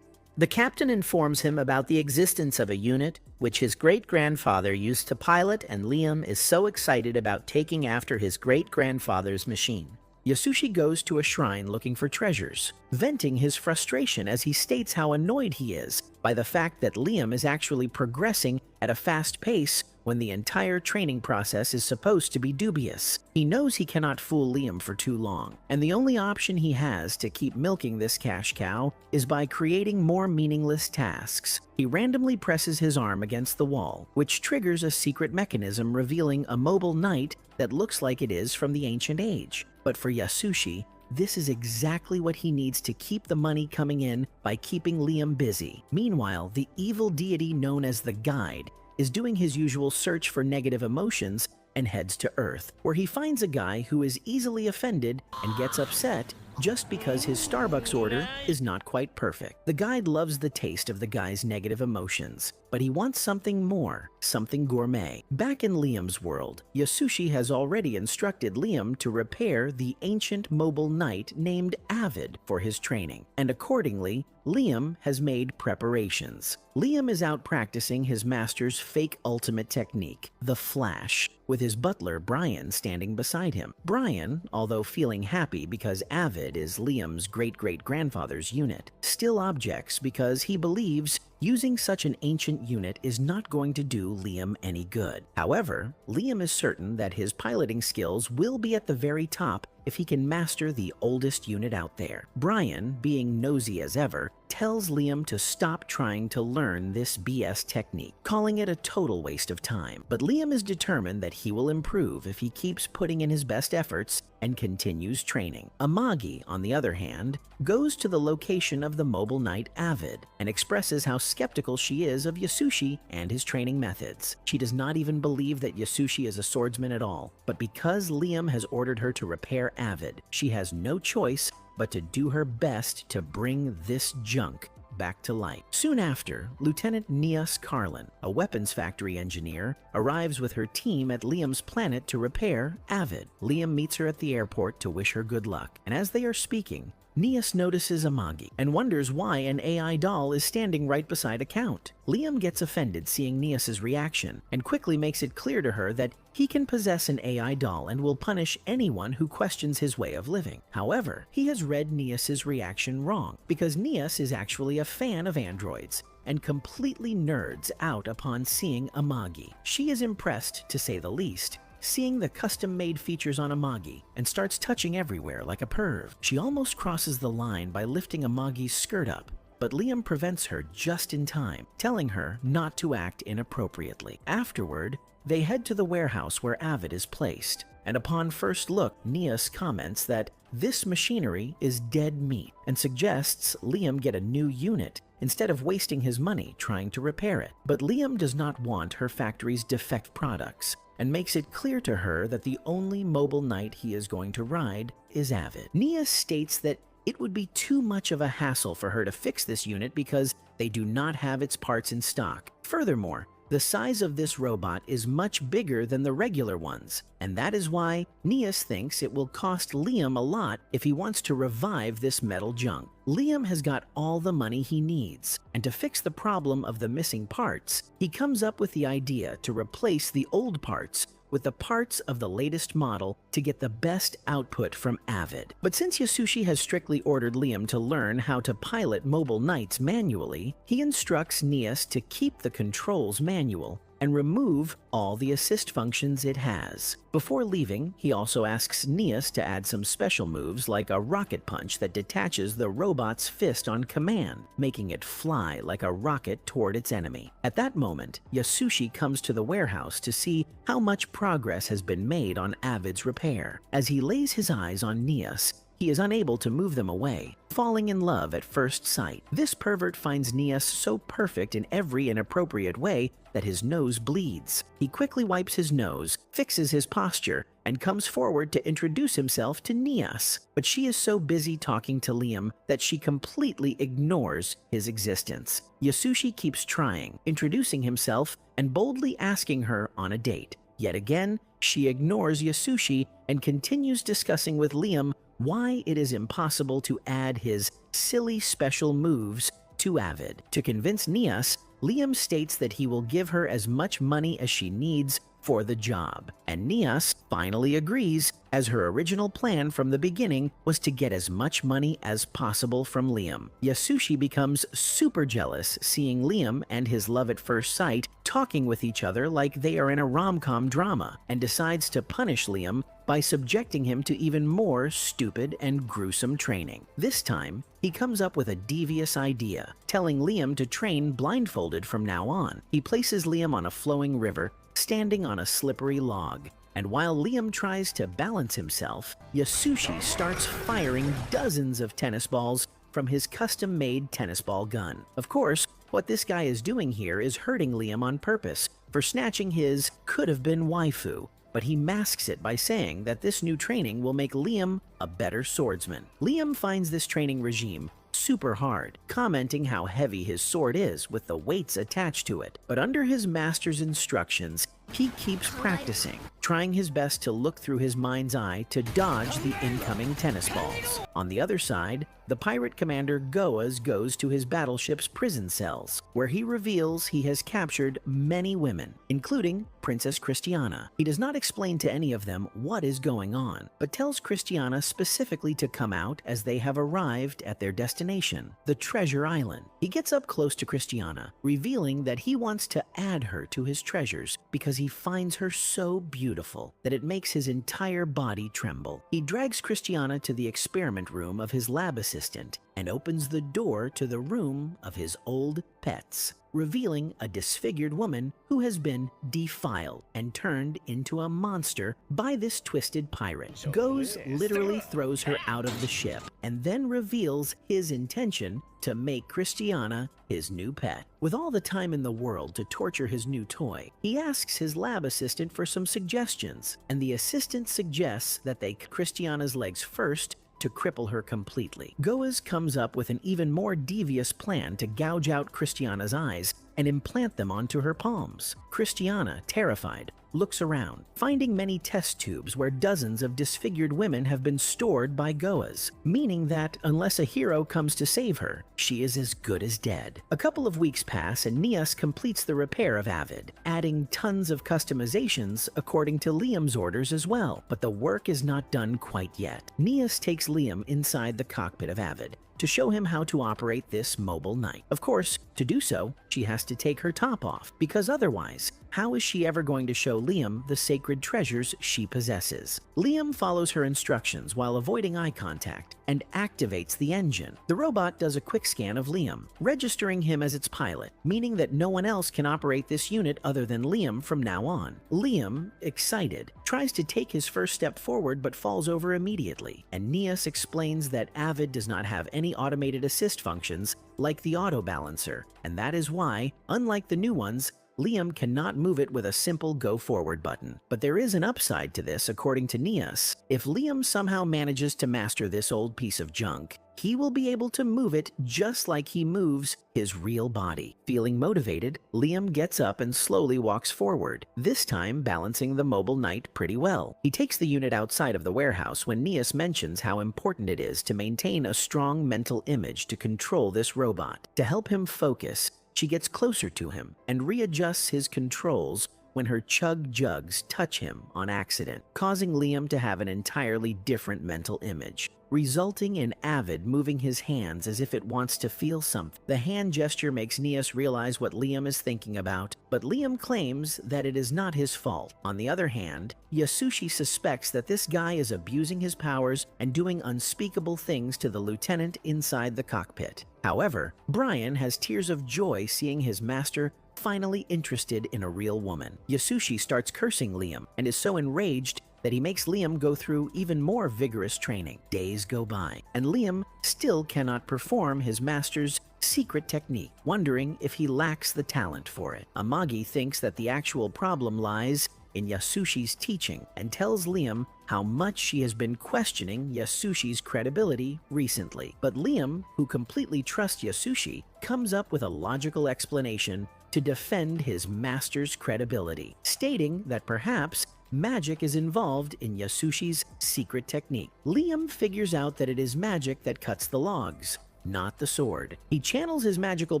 The captain informs him about the existence of a unit which his great-grandfather used to pilot, and Liam is so excited about taking after his great-grandfather's machine. Yasushi goes to a shrine looking for treasures, venting his frustration as he states how annoyed he is by the fact that Liam is actually progressing at a fast pace when the entire training process is supposed to be dubious. He knows he cannot fool Liam for too long, and the only option he has to keep milking this cash cow is by creating more meaningless tasks. He randomly presses his arm against the wall, which triggers a secret mechanism revealing a mobile knight that looks like it is from the ancient age. But for Yasushi, this is exactly what he needs to keep the money coming in by keeping Liam busy. Meanwhile, the evil deity known as the Guide is doing his usual search for negative emotions and heads to Earth, where he finds a guy who is easily offended and gets upset just because his Starbucks order is not quite perfect. The Guide loves the taste of the guy's negative emotions, but he wants something more, something gourmet. Back in Liam's world, Yasushi has already instructed Liam to repair the ancient mobile knight named Avid for his training, and accordingly, Liam has made preparations. Liam is out practicing his master's fake ultimate technique, the Flash, with his butler Brian standing beside him. Brian, although feeling happy because Avid is Liam's great-great-grandfather's unit, still objects because he believes using such an ancient unit is not going to do Liam any good. However, Liam is certain that his piloting skills will be at the very top if he can master the oldest unit out there. Brian, being nosy as ever, tells Liam to stop trying to learn this BS technique, calling it a total waste of time. But Liam is determined that he will improve if he keeps putting in his best efforts and continues training. Amagi, on the other hand, goes to the location of the mobile knight Avid and expresses how skeptical she is of Yasushi and his training methods. She does not even believe that Yasushi is a swordsman at all, but because Liam has ordered her to repair Avid, she has no choice but to do her best to bring this junk back to life. Soon after, Lieutenant Nias Carlin, a weapons factory engineer, arrives with her team at Liam's planet to repair Avid. Liam meets her at the airport to wish her good luck, and as they are speaking, Nias notices Amagi and wonders why an AI doll is standing right beside a count. Liam gets offended seeing Nias's reaction and quickly makes it clear to her that he can possess an AI doll and will punish anyone who questions his way of living. However, he has read Nias's reaction wrong because Nias is actually a fan of androids and completely nerds out upon seeing Amagi. She is impressed, to say the least, seeing the custom-made features on Amagi, and starts touching everywhere like a perv. She almost crosses the line by lifting Amagi's skirt up, but Liam prevents her just in time, telling her not to act inappropriately. Afterward, they head to the warehouse where Avid is placed, and upon first look, Nias comments that this machinery is dead meat and suggests Liam get a new unit instead of wasting his money trying to repair it. But Liam does not want her factory's defect products, and makes it clear to her that the only mobile knight he is going to ride is Avid. Nias states that it would be too much of a hassle for her to fix this unit because they do not have its parts in stock. Furthermore, the size of this robot is much bigger than the regular ones, and that is why Nias thinks it will cost Liam a lot if he wants to revive this metal junk. Liam has got all the money he needs, and to fix the problem of the missing parts, he comes up with the idea to replace the old parts with the parts of the latest model to get the best output from Avid. But since Yasushi has strictly ordered Liam to learn how to pilot mobile knights manually, he instructs Nias to keep the controls manual and remove all the assist functions it has. Before leaving, he also asks Nias to add some special moves like a rocket punch that detaches the robot's fist on command, making it fly like a rocket toward its enemy. At that moment, Yasushi comes to the warehouse to see how much progress has been made on Avid's repair. As he lays his eyes on Nias, he he is unable to move them away, falling in love at first sight. This pervert finds Nias so perfect in every inappropriate way that his nose bleeds. He quickly wipes his nose, fixes his posture, and comes forward to introduce himself to Nias. But she is so busy talking to Liam that she completely ignores his existence. Yasushi keeps trying, introducing himself and boldly asking her on a date. Yet again, she ignores Yasushi and continues discussing with Liam why it is impossible to add his silly special moves to Avid. To convince Nias, Liam states that he will give her as much money as she needs for the job, and Nias finally agrees, as her original plan from the beginning was to get as much money as possible from Liam. Yasushi becomes super jealous seeing Liam and his love at first sight talking with each other like they are in a rom-com drama, and decides to punish Liam by subjecting him to even more stupid and gruesome training. This time, he comes up with a devious idea, telling Liam to train blindfolded from now on. He places Liam on a flowing river, standing on a slippery log, and while Liam tries to balance himself, Yasushi starts firing dozens of tennis balls from his custom-made tennis ball gun. Of course, what this guy is doing here is hurting Liam on purpose for snatching his could-have-been waifu, but he masks it by saying that this new training will make Liam a better swordsman. Liam finds this training regime super hard, commenting how heavy his sword is with the weights attached to it. But under his master's instructions, he keeps practicing, trying his best to look through his mind's eye to dodge the incoming tennis balls. On the other side, the pirate commander Goaz goes to his battleship's prison cells, where he reveals he has captured many women, including Princess Christiana. He does not explain to any of them what is going on, but tells Christiana specifically to come out as they have arrived at their destination, the Treasure Island. He gets up close to Christiana, revealing that he wants to add her to his treasures because he finds her so beautiful that it makes his entire body tremble. He drags Christiana to the experiment room of his lab assistant and opens the door to the room of his old pets, revealing a disfigured woman who has been defiled and turned into a monster by this twisted pirate. Goaz literally throws her out of the ship and then reveals his intention to make Christiana his new pet. With all the time in the world to torture his new toy, he asks his lab assistant for some suggestions, and the assistant suggests that they cut Christiana's legs first to cripple her completely. Goaz comes up with an even more devious plan to gouge out Christiana's eyes and implant them onto her palms. Christiana, terrified, looks around, finding many test tubes where dozens of disfigured women have been stored by Goaz, meaning that unless a hero comes to save her, she is as good as dead. A couple of weeks pass and Nias completes the repair of Avid, adding tons of customizations according to Liam's orders as well. But the work is not done quite yet. Nias takes Liam inside the cockpit of Avid to show him how to operate this mobile knight. Of course, to do so, she has to take her top off, because otherwise, how is she ever going to show Liam the sacred treasures she possesses? Liam follows her instructions while avoiding eye contact and activates the engine. The robot does a quick scan of Liam, registering him as its pilot, meaning that no one else can operate this unit other than Liam from now on. Liam, excited, tries to take his first step forward but falls over immediately, and Nias explains that Avid does not have any automated assist functions like the auto balancer, and that is why, unlike the new ones, Liam cannot move it with a simple go forward button. But there is an upside to this according to Nias. If Liam somehow manages to master this old piece of junk, he will be able to move it just like he moves his real body. Feeling motivated, Liam gets up and slowly walks forward, this time balancing the mobile knight pretty well. He takes the unit outside of the warehouse when Nias mentions how important it is to maintain a strong mental image to control this robot. To help him focus, she gets closer to him and readjusts his controls when her chug jugs touch him on accident, causing Liam to have an entirely different mental image, resulting in Avid moving his hands as if it wants to feel something. The hand gesture makes Nias realize what Liam is thinking about, but Liam claims that it is not his fault. On the other hand, Yasushi suspects that this guy is abusing his powers and doing unspeakable things to the lieutenant inside the cockpit. However, Brian has tears of joy seeing his master finally interested in a real woman. Yasushi starts cursing Liam and is so enraged that he makes Liam go through even more vigorous training. Days go by, and Liam still cannot perform his master's secret technique, wondering if he lacks the talent for it. Amagi thinks that the actual problem lies in Yasushi's teaching and tells Liam how much she has been questioning Yasushi's credibility recently. But Liam, who completely trusts Yasushi, comes up with a logical explanation to defend his master's credibility, stating that perhaps magic is involved in Yasushi's secret technique. Liam figures out that it is magic that cuts the logs, not the sword. He channels his magical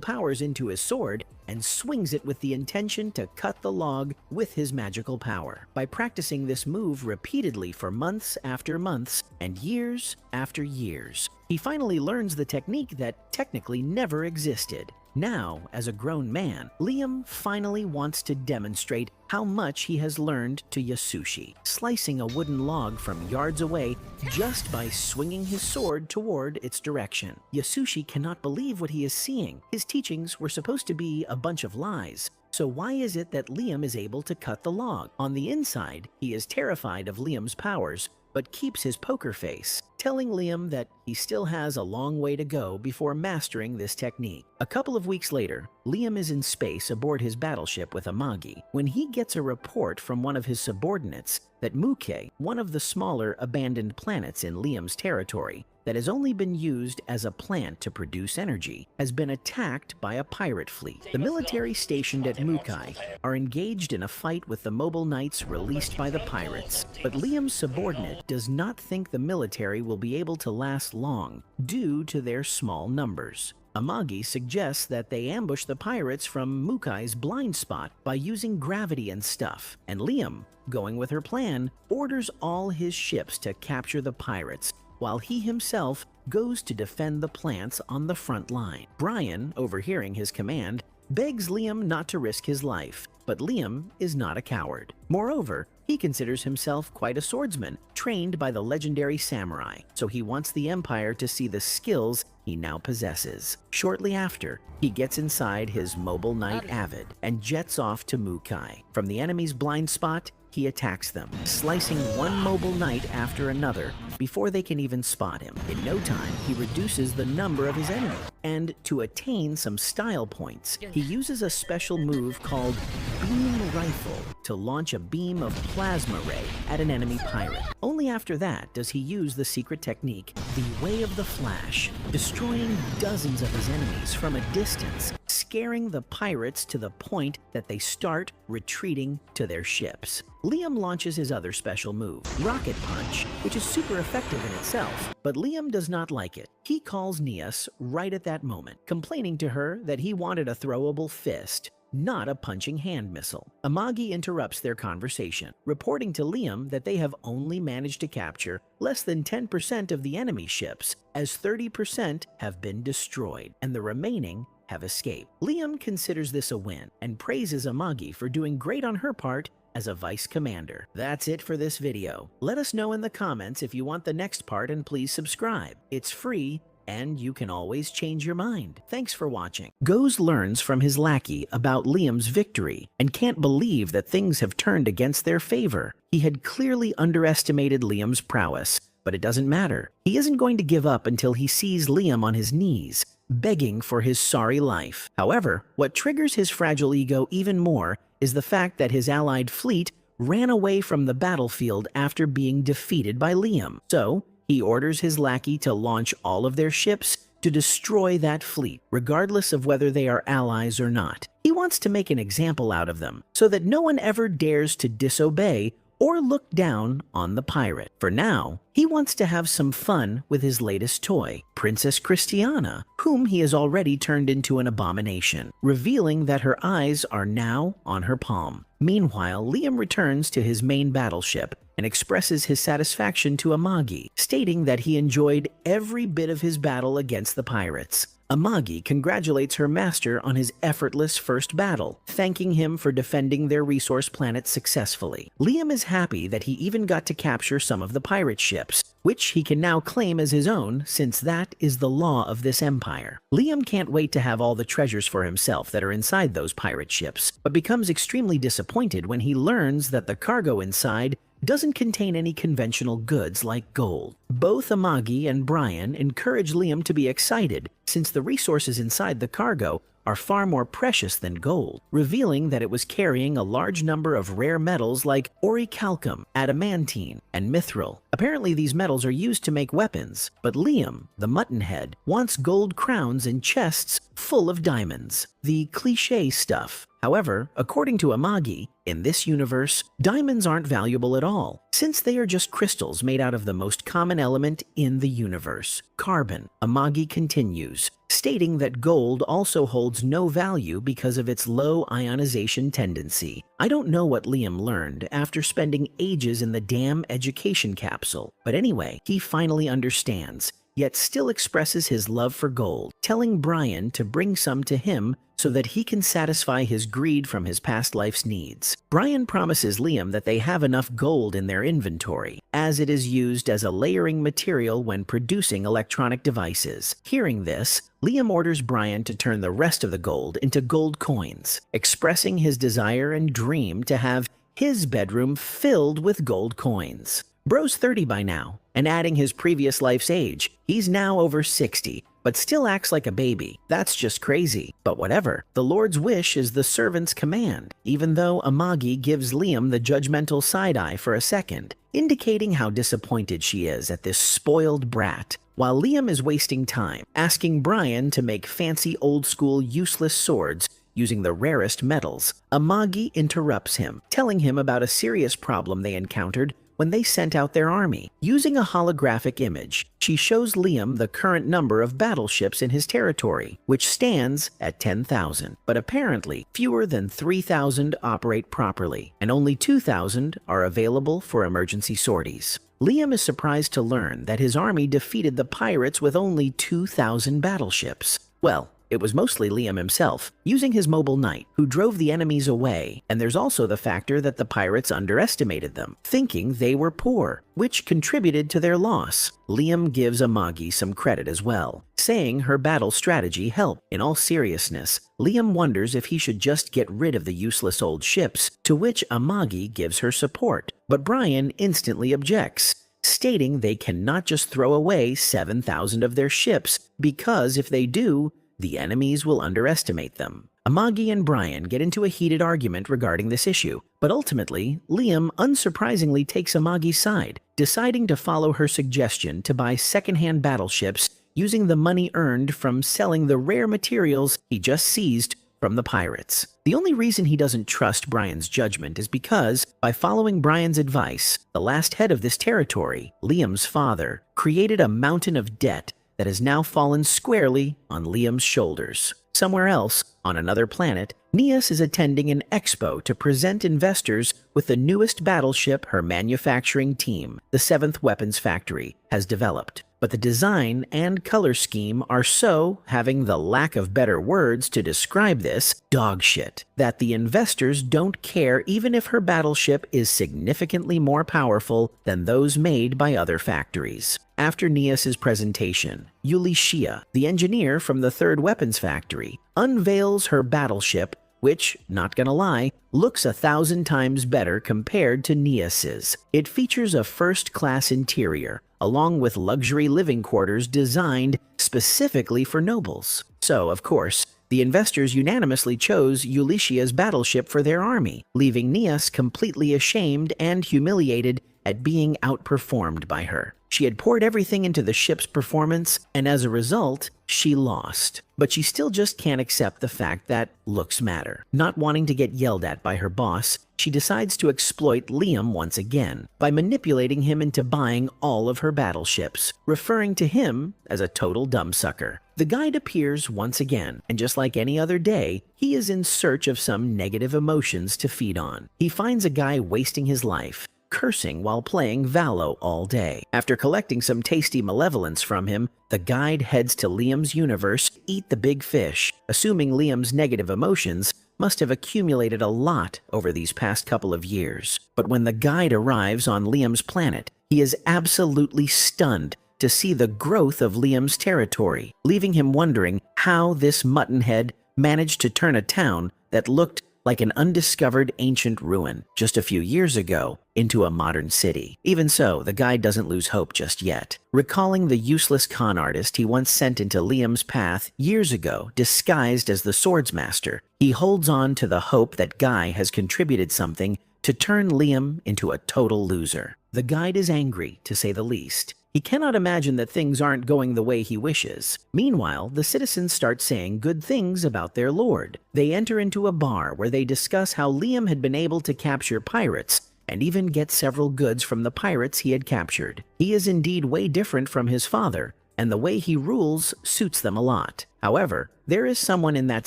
powers into his sword and swings it with the intention to cut the log with his magical power. By practicing this move repeatedly for months after months and years after years, he finally learns the technique that technically never existed. Now, as a grown man, Liam finally wants to demonstrate how much he has learned to Yasushi, slicing a wooden log from yards away just by swinging his sword toward its direction. Yasushi cannot believe what he is seeing. His teachings were supposed to be a bunch of lies. So why is it that Liam is able to cut the log? On the inside, he is terrified of Liam's powers, but keeps his poker face, telling Liam that he still has a long way to go before mastering this technique. A couple of weeks later, Liam is in space aboard his battleship with Amagi when he gets a report from one of his subordinates that Muke, one of the smaller abandoned planets in Liam's territory that has only been used as a plant to produce energy, has been attacked by a pirate fleet. The military stationed at Mukai are engaged in a fight with the mobile knights released by the pirates, but Liam's subordinate does not think the military will be able to last long due to their small numbers. Amagi suggests that they ambush the pirates from Mukai's blind spot by using gravity and stuff, and Liam, going with her plan, orders all his ships to capture the pirates, while he himself goes to defend the plants on the front line. Brian, overhearing his command, begs Liam not to risk his life, but Liam is not a coward. Moreover, he considers himself quite a swordsman, trained by the legendary samurai, so he wants the Empire to see the skills he now possesses. Shortly after, he gets inside his mobile knight Avid and jets off to Mukai. From the enemy's blind spot, he attacks them, slicing one mobile knight after another before they can even spot him. In no time, he reduces the number of his enemies, and to attain some style points, he uses a special move called Beam Rifle to launch a beam of plasma ray at an enemy pirate. Only after that does he use the secret technique, the Way of the Flash, destroying dozens of his enemies from a distance, scaring the pirates to the point that they start retreating to their ships. Liam launches his other special move, Rocket Punch, which is super effective in itself, but Liam does not like it. He calls Nias right at that moment, complaining to her that he wanted a throwable fist, not a punching hand missile. Amagi interrupts their conversation, reporting to Liam that they have only managed to capture less than 10% of the enemy ships, as 30% have been destroyed, and the remaining have escaped. Liam considers this a win and praises Amagi for doing great on her part as a vice commander. That's it for this video. Let us know in the comments if you want the next part, and please subscribe. It's free, and you can always change your mind. Thanks for watching. Goze learns from his lackey about Liam's victory and can't believe that things have turned against their favor. He had clearly underestimated Liam's prowess, but it doesn't matter. He isn't going to give up until he sees Liam on his knees, begging for his sorry life. However, what triggers his fragile ego even more is the fact that his allied fleet ran away from the battlefield after being defeated by Liam. So, he orders his lackey to launch all of their ships to destroy that fleet, regardless of whether they are allies or not. He wants to make an example out of them, so that no one ever dares to disobey or look down on the pirate. For now, he wants to have some fun with his latest toy, Princess Christiana, whom he has already turned into an abomination, revealing that her eyes are now on her palm. Meanwhile, Liam returns to his main battleship and expresses his satisfaction to Amagi, stating that he enjoyed every bit of his battle against the pirates. Amagi congratulates her master on his effortless first battle, thanking him for defending their resource planet successfully. Liam is happy that he even got to capture some of the pirate ships, which he can now claim as his own, since that is the law of this empire. Liam can't wait to have all the treasures for himself that are inside those pirate ships, but becomes extremely disappointed when he learns that the cargo inside doesn't contain any conventional goods like gold. Both Amagi and Brian encourage Liam to be excited since the resources inside the cargo are far more precious than gold, revealing that it was carrying a large number of rare metals like orichalcum, adamantine, and mithril. Apparently these metals are used to make weapons, but Liam, the muttonhead, wants gold crowns and chests full of diamonds. The cliché stuff. However, according to Amagi, in this universe, diamonds aren't valuable at all, since they are just crystals made out of the most common element in the universe, carbon. Amagi continues, stating that gold also holds no value because of its low ionization tendency. I don't know what Liam learned after spending ages in the damn education capsule, but anyway, he finally understands, yet still expresses his love for gold, telling Brian to bring some to him so that he can satisfy his greed from his past life's needs. Brian promises Liam that they have enough gold in their inventory, as it is used as a layering material when producing electronic devices. Hearing this, Liam orders Brian to turn the rest of the gold into gold coins, expressing his desire and dream to have his bedroom filled with gold coins. Bro's 30 by now, and adding his previous life's age, he's now over 60, but still acts like a baby. That's just crazy. But whatever, the Lord's wish is the servant's command, even though Amagi gives Liam the judgmental side-eye for a second, indicating how disappointed she is at this spoiled brat. While Liam is wasting time, asking Brian to make fancy old-school useless swords using the rarest metals, Amagi interrupts him, telling him about a serious problem they encountered when they sent out their army. Using a holographic image, she shows Liam the current number of battleships in his territory, which stands at 10,000. But apparently, fewer than 3,000 operate properly, and only 2,000 are available for emergency sorties. Liam is surprised to learn that his army defeated the pirates with only 2,000 battleships. Well, it was mostly Liam himself, using his mobile knight, who drove the enemies away, and there's also the factor that the pirates underestimated them, thinking they were poor, which contributed to their loss. Liam gives Amagi some credit as well, saying her battle strategy helped. In all seriousness, Liam wonders if he should just get rid of the useless old ships, to which Amagi gives her support, but Brian instantly objects, stating they cannot just throw away 7,000 of their ships, because if they do, the enemies will underestimate them. Amagi and Brian get into a heated argument regarding this issue, but ultimately, Liam unsurprisingly takes Amagi's side, deciding to follow her suggestion to buy secondhand battleships using the money earned from selling the rare materials he just seized from the pirates. The only reason he doesn't trust Brian's judgment is because, by following Brian's advice, the last head of this territory, Liam's father, created a mountain of debt that has now fallen squarely on Liam's shoulders. Somewhere else, on another planet, Nias is attending an expo to present investors with the newest battleship her manufacturing team, the 7th Weapons Factory, has developed. But the design and color scheme are so, having the lack of better words to describe this, dog shit, that the investors don't care even if her battleship is significantly more powerful than those made by other factories. After Nias' presentation, Ulysses, the engineer from the 3rd Weapons Factory, unveils her battleship, which, not gonna lie, looks 1,000 times better compared to Nias's. It features a first-class interior, along with luxury living quarters designed specifically for nobles. So, of course, the investors unanimously chose Ulysses' battleship for their army, leaving Nias completely ashamed and humiliated at being outperformed by her. She had poured everything into the ship's performance, and as a result, she lost. But she still just can't accept the fact that looks matter. Not wanting to get yelled at by her boss, she decides to exploit Liam once again by manipulating him into buying all of her battleships, referring to him as a total dumbsucker. The guide appears once again, and just like any other day, he is in search of some negative emotions to feed on. He finds a guy wasting his life, cursing while playing Valo all day. After collecting some tasty malevolence from him, the guide heads to Liam's universe to eat the big fish, assuming Liam's negative emotions must have accumulated a lot over these past couple of years. But when the guide arrives on Liam's planet, he is absolutely stunned to see the growth of Liam's territory, leaving him wondering how this muttonhead managed to turn a town that looked like an undiscovered ancient ruin just a few years ago into a modern city. Even so, the guide doesn't lose hope just yet. Recalling the useless con artist he once sent into Liam's path years ago, disguised as the swordsmaster, he holds on to the hope that Guy has contributed something to turn Liam into a total loser. The guide is angry, to say the least. He cannot imagine that things aren't going the way he wishes. Meanwhile, the citizens start saying good things about their lord. They enter into a bar where they discuss how Liam had been able to capture pirates and even get several goods from the pirates he had captured. He is indeed way different from his father, and the way he rules suits them a lot. However, there is someone in that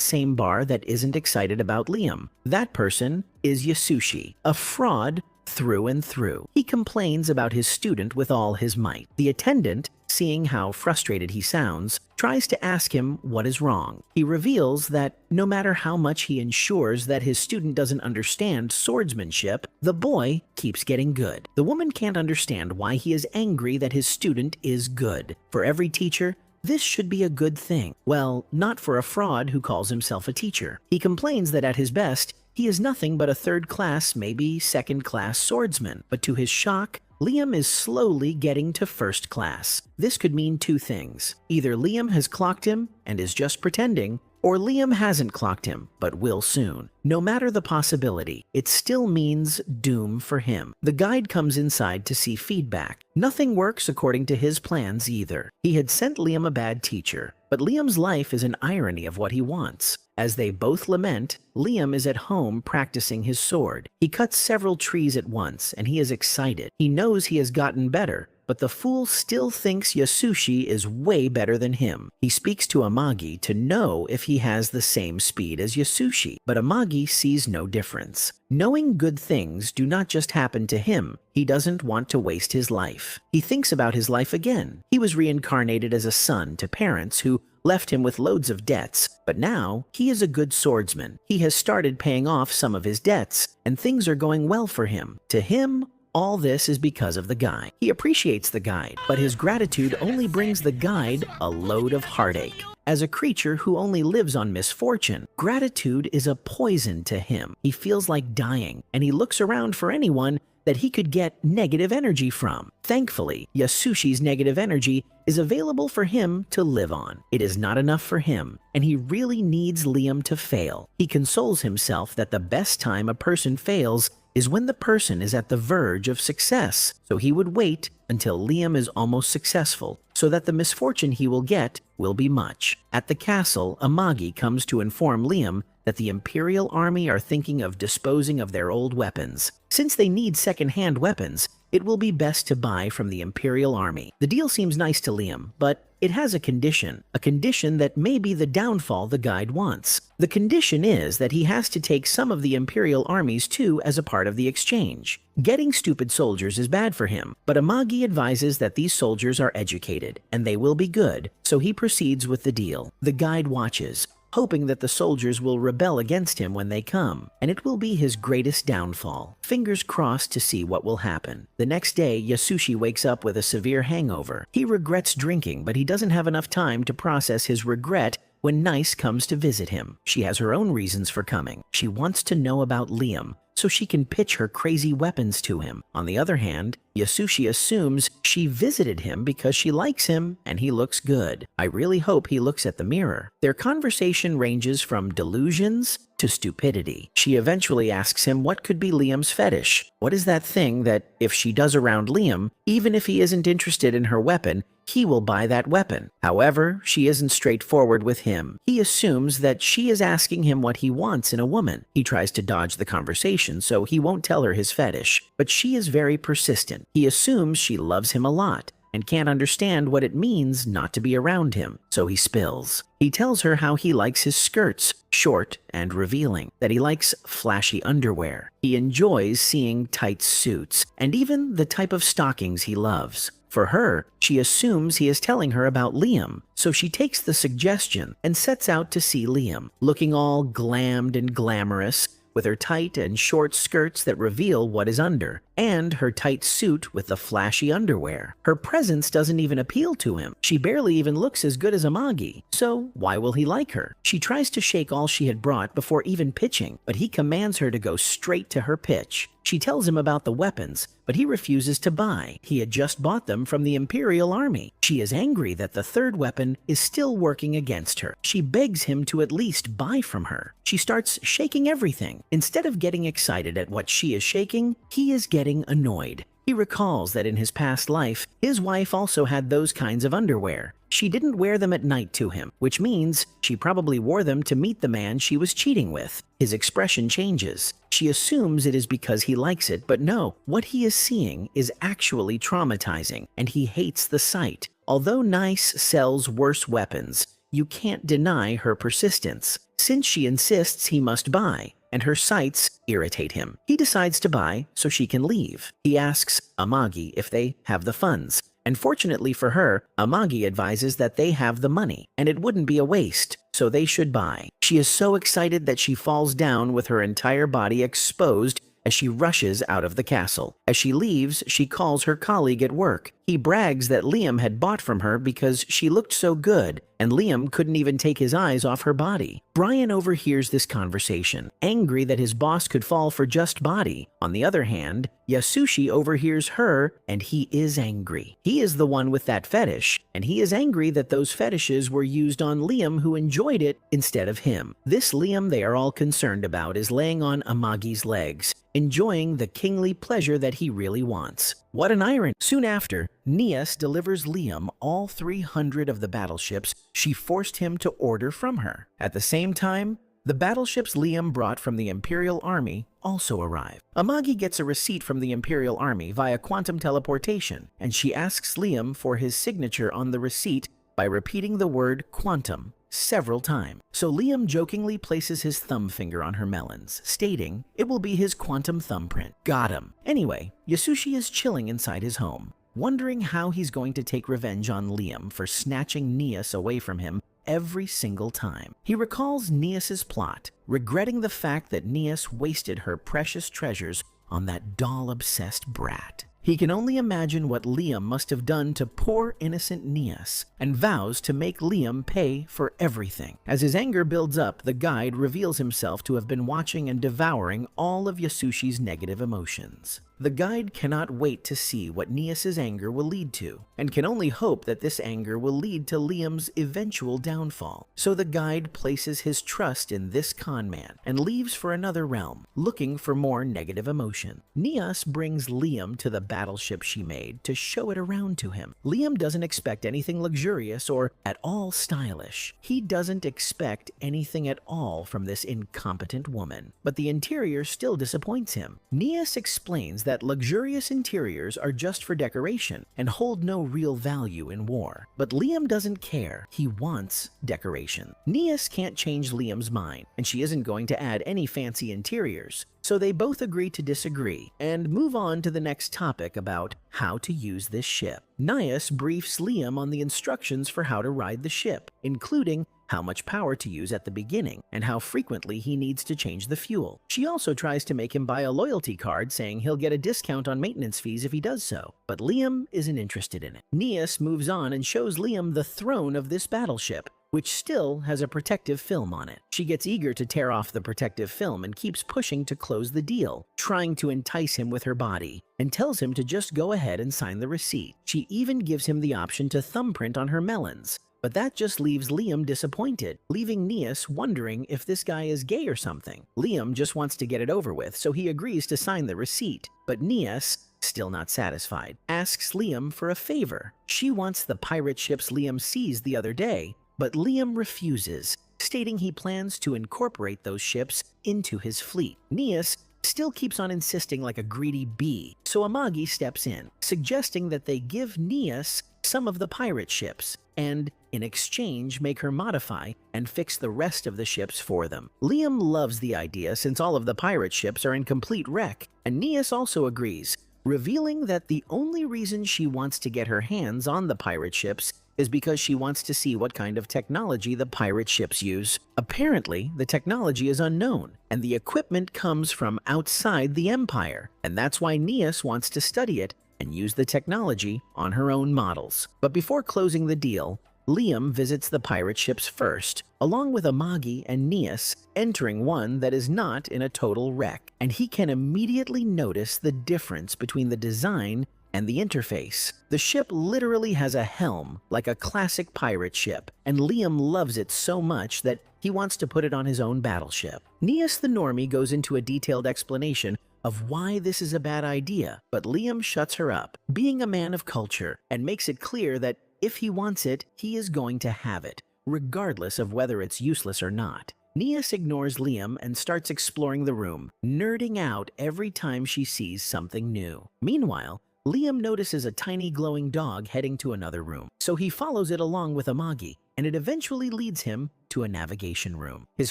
same bar that isn't excited about Liam. That person is Yasushi, a fraud through and through. He complains about his student with all his might. The attendant, seeing how frustrated he sounds, tries to ask him what is wrong. He reveals that no matter how much he ensures that his student doesn't understand swordsmanship, the boy keeps getting good. The woman can't understand why he is angry that his student is good. For every teacher, this should be a good thing. Well, not for a fraud who calls himself a teacher. He complains that at his best, he is nothing but a third-class, maybe second-class swordsman. But to his shock, Liam is slowly getting to first class. This could mean two things. Either Liam has clocked him and is just pretending, or Liam hasn't clocked him, but will soon. No matter the possibility, it still means doom for him. The guide comes inside to see feedback. Nothing works according to his plans either. He had sent Liam a bad teacher, but Liam's life is an irony of what he wants. As they both lament, Liam is at home practicing his sword. He cuts several trees at once, and he is excited. He knows he has gotten better, but the fool still thinks Yasushi is way better than him. He speaks to Amagi to know if he has the same speed as Yasushi, but Amagi sees no difference. Knowing good things do not just happen to him, he doesn't want to waste his life. He thinks about his life again. He was reincarnated as a son to parents who left him with loads of debts, but now he is a good swordsman. He has started paying off some of his debts, and things are going well for him. To him, all this is because of the guide. He appreciates the guide, but his gratitude only brings the guide a load of heartache. As a creature who only lives on misfortune, gratitude is a poison to him. He feels like dying, and he looks around for anyone that he could get negative energy from. Thankfully, Yasushi's negative energy is available for him to live on. It is not enough for him, and he really needs Liam to fail. He consoles himself that the best time a person fails is when the person is at the verge of success, so he would wait until Liam is almost successful, so that the misfortune he will get will be much. At the castle, Amagi comes to inform Liam that the Imperial Army are thinking of disposing of their old weapons. Since they need second-hand weapons, it will be best to buy from the Imperial Army. The deal seems nice to Liam, but it has a condition that may be the downfall the guide wants. The condition is that he has to take some of the Imperial armies too as a part of the exchange. Getting stupid soldiers is bad for him, but Amagi advises that these soldiers are educated, and they will be good, so he proceeds with the deal. The guide watches, hoping that the soldiers will rebel against him when they come, and it will be his greatest downfall. Fingers crossed to see what will happen. The next day, Yasushi wakes up with a severe hangover. He regrets drinking, but he doesn't have enough time to process his regret when Nice comes to visit him. She has her own reasons for coming. She wants to know about Liam, so she can pitch her crazy weapons to him. On the other hand, Yasushi assumes she visited him because she likes him and he looks good. I really hope he looks at the mirror. Their conversation ranges from delusions to stupidity. She eventually asks him what could be Liam's fetish. What is that thing that, if she does around Liam, even if he isn't interested in her weapon, he will buy that weapon. However, she isn't straightforward with him. He assumes that she is asking him what he wants in a woman. He tries to dodge the conversation, so he won't tell her his fetish. But she is very persistent. He assumes she loves him a lot and can't understand what it means not to be around him, so he spills. He tells her how he likes his skirts, short and revealing, that he likes flashy underwear. He enjoys seeing tight suits, and even the type of stockings he loves. For her, she assumes he is telling her about Liam, so she takes the suggestion and sets out to see Liam, looking all glammed and glamorous, with her tight and short skirts that reveal what is under, and her tight suit with the flashy underwear. Her presence doesn't even appeal to him. She barely even looks as good as Amagi, so why will he like her? She tries to shake all she had brought before even pitching, but he commands her to go straight to her pitch. She tells him about the weapons, but he refuses to buy. He had just bought them from the Imperial Army. She is angry that the third weapon is still working against her. She begs him to at least buy from her. She starts shaking everything. Instead of getting excited at what she is shaking, he is getting annoyed. He recalls that in his past life, his wife also had those kinds of underwear. She didn't wear them at night to him, which means she probably wore them to meet the man she was cheating with. His expression changes. She assumes it is because he likes it, but no, what he is seeing is actually traumatizing, and he hates the sight. Although Nice sells worse weapons, you can't deny her persistence. Since she insists he must buy, and her sights irritate him, he decides to buy so she can leave. He asks Amagi if they have the funds, and fortunately for her, Amagi advises that they have the money, and it wouldn't be a waste, so they should buy. She is so excited that she falls down with her entire body exposed as she rushes out of the castle. As she leaves, she calls her colleague at work. He brags that Liam had bought from her because she looked so good, and Liam couldn't even take his eyes off her body. Brian overhears this conversation, angry that his boss could fall for just body. On the other hand, Yasushi overhears her, and he is angry. He is the one with that fetish, and he is angry that those fetishes were used on Liam, who enjoyed it, instead of him. This Liam they are all concerned about is laying on Amagi's legs, enjoying the kingly pleasure that he really wants. What an irony! Soon after, Nias delivers Liam all 300 of the battleships she forced him to order from her. At the same time, the battleships Liam brought from the Imperial Army also arrive. Amagi gets a receipt from the Imperial Army via quantum teleportation, and she asks Liam for his signature on the receipt by repeating the word quantum several times. So Liam jokingly places his thumb finger on her melons, stating it will be his quantum thumbprint. Got him. Anyway, Yasushi is chilling inside his home, wondering how he's going to take revenge on Liam for snatching Nias away from him every single time. He recalls Nias's plot, regretting the fact that Nias wasted her precious treasures on that doll-obsessed brat. He can only imagine what Liam must have done to poor innocent Nias, and vows to make Liam pay for everything. As his anger builds up, the guide reveals himself to have been watching and devouring all of Yasushi's negative emotions. The guide cannot wait to see what Nias's anger will lead to, and can only hope that this anger will lead to Liam's eventual downfall. So the guide places his trust in this con man and leaves for another realm, looking for more negative emotion. Nias brings Liam to the battleship she made to show it around to him. Liam doesn't expect anything luxurious or at all stylish. He doesn't expect anything at all from this incompetent woman, but the interior still disappoints him. Nias explains that luxurious interiors are just for decoration and hold no real value in war. But Liam doesn't care. He wants decoration. Nias can't change Liam's mind, and she isn't going to add any fancy interiors. So they both agree to disagree and move on to the next topic about how to use this ship. Nias briefs Liam on the instructions for how to ride the ship, including how much power to use at the beginning, and how frequently he needs to change the fuel. She also tries to make him buy a loyalty card, saying he'll get a discount on maintenance fees if he does so, but Liam isn't interested in it. Nias moves on and shows Liam the throne of this battleship, which still has a protective film on it. She gets eager to tear off the protective film and keeps pushing to close the deal, trying to entice him with her body, and tells him to just go ahead and sign the receipt. She even gives him the option to thumbprint on her melons. But that just leaves Liam disappointed, leaving Nias wondering if this guy is gay or something. Liam just wants to get it over with, so he agrees to sign the receipt. But Nias, still not satisfied, asks Liam for a favor. She wants the pirate ships Liam seized the other day, but Liam refuses, stating he plans to incorporate those ships into his fleet. Nias still keeps on insisting like a greedy bee, so Amagi steps in, suggesting that they give Nias some of the pirate ships, and in exchange make her modify and fix the rest of the ships for them. Liam loves the idea since all of the pirate ships are in complete wreck, and Nias also agrees, revealing that the only reason she wants to get her hands on the pirate ships is because she wants to see what kind of technology the pirate ships use. Apparently, the technology is unknown, and the equipment comes from outside the Empire, and that's why Nias wants to study it and use the technology on her own models. But before closing the deal, Liam visits the pirate ships first, along with Amagi and Nias, entering one that is not in a total wreck, and he can immediately notice the difference between the design and the interface. The ship literally has a helm, like a classic pirate ship, and Liam loves it so much that he wants to put it on his own battleship. Nias the normie goes into a detailed explanation of why this is a bad idea, but Liam shuts her up, being a man of culture, and makes it clear that if he wants it, he is going to have it, regardless of whether it's useless or not. Nias ignores Liam and starts exploring the room, nerding out every time she sees something new. Meanwhile, Liam notices a tiny glowing dog heading to another room, so he follows it along with Amagi, and it eventually leads him to a navigation room. His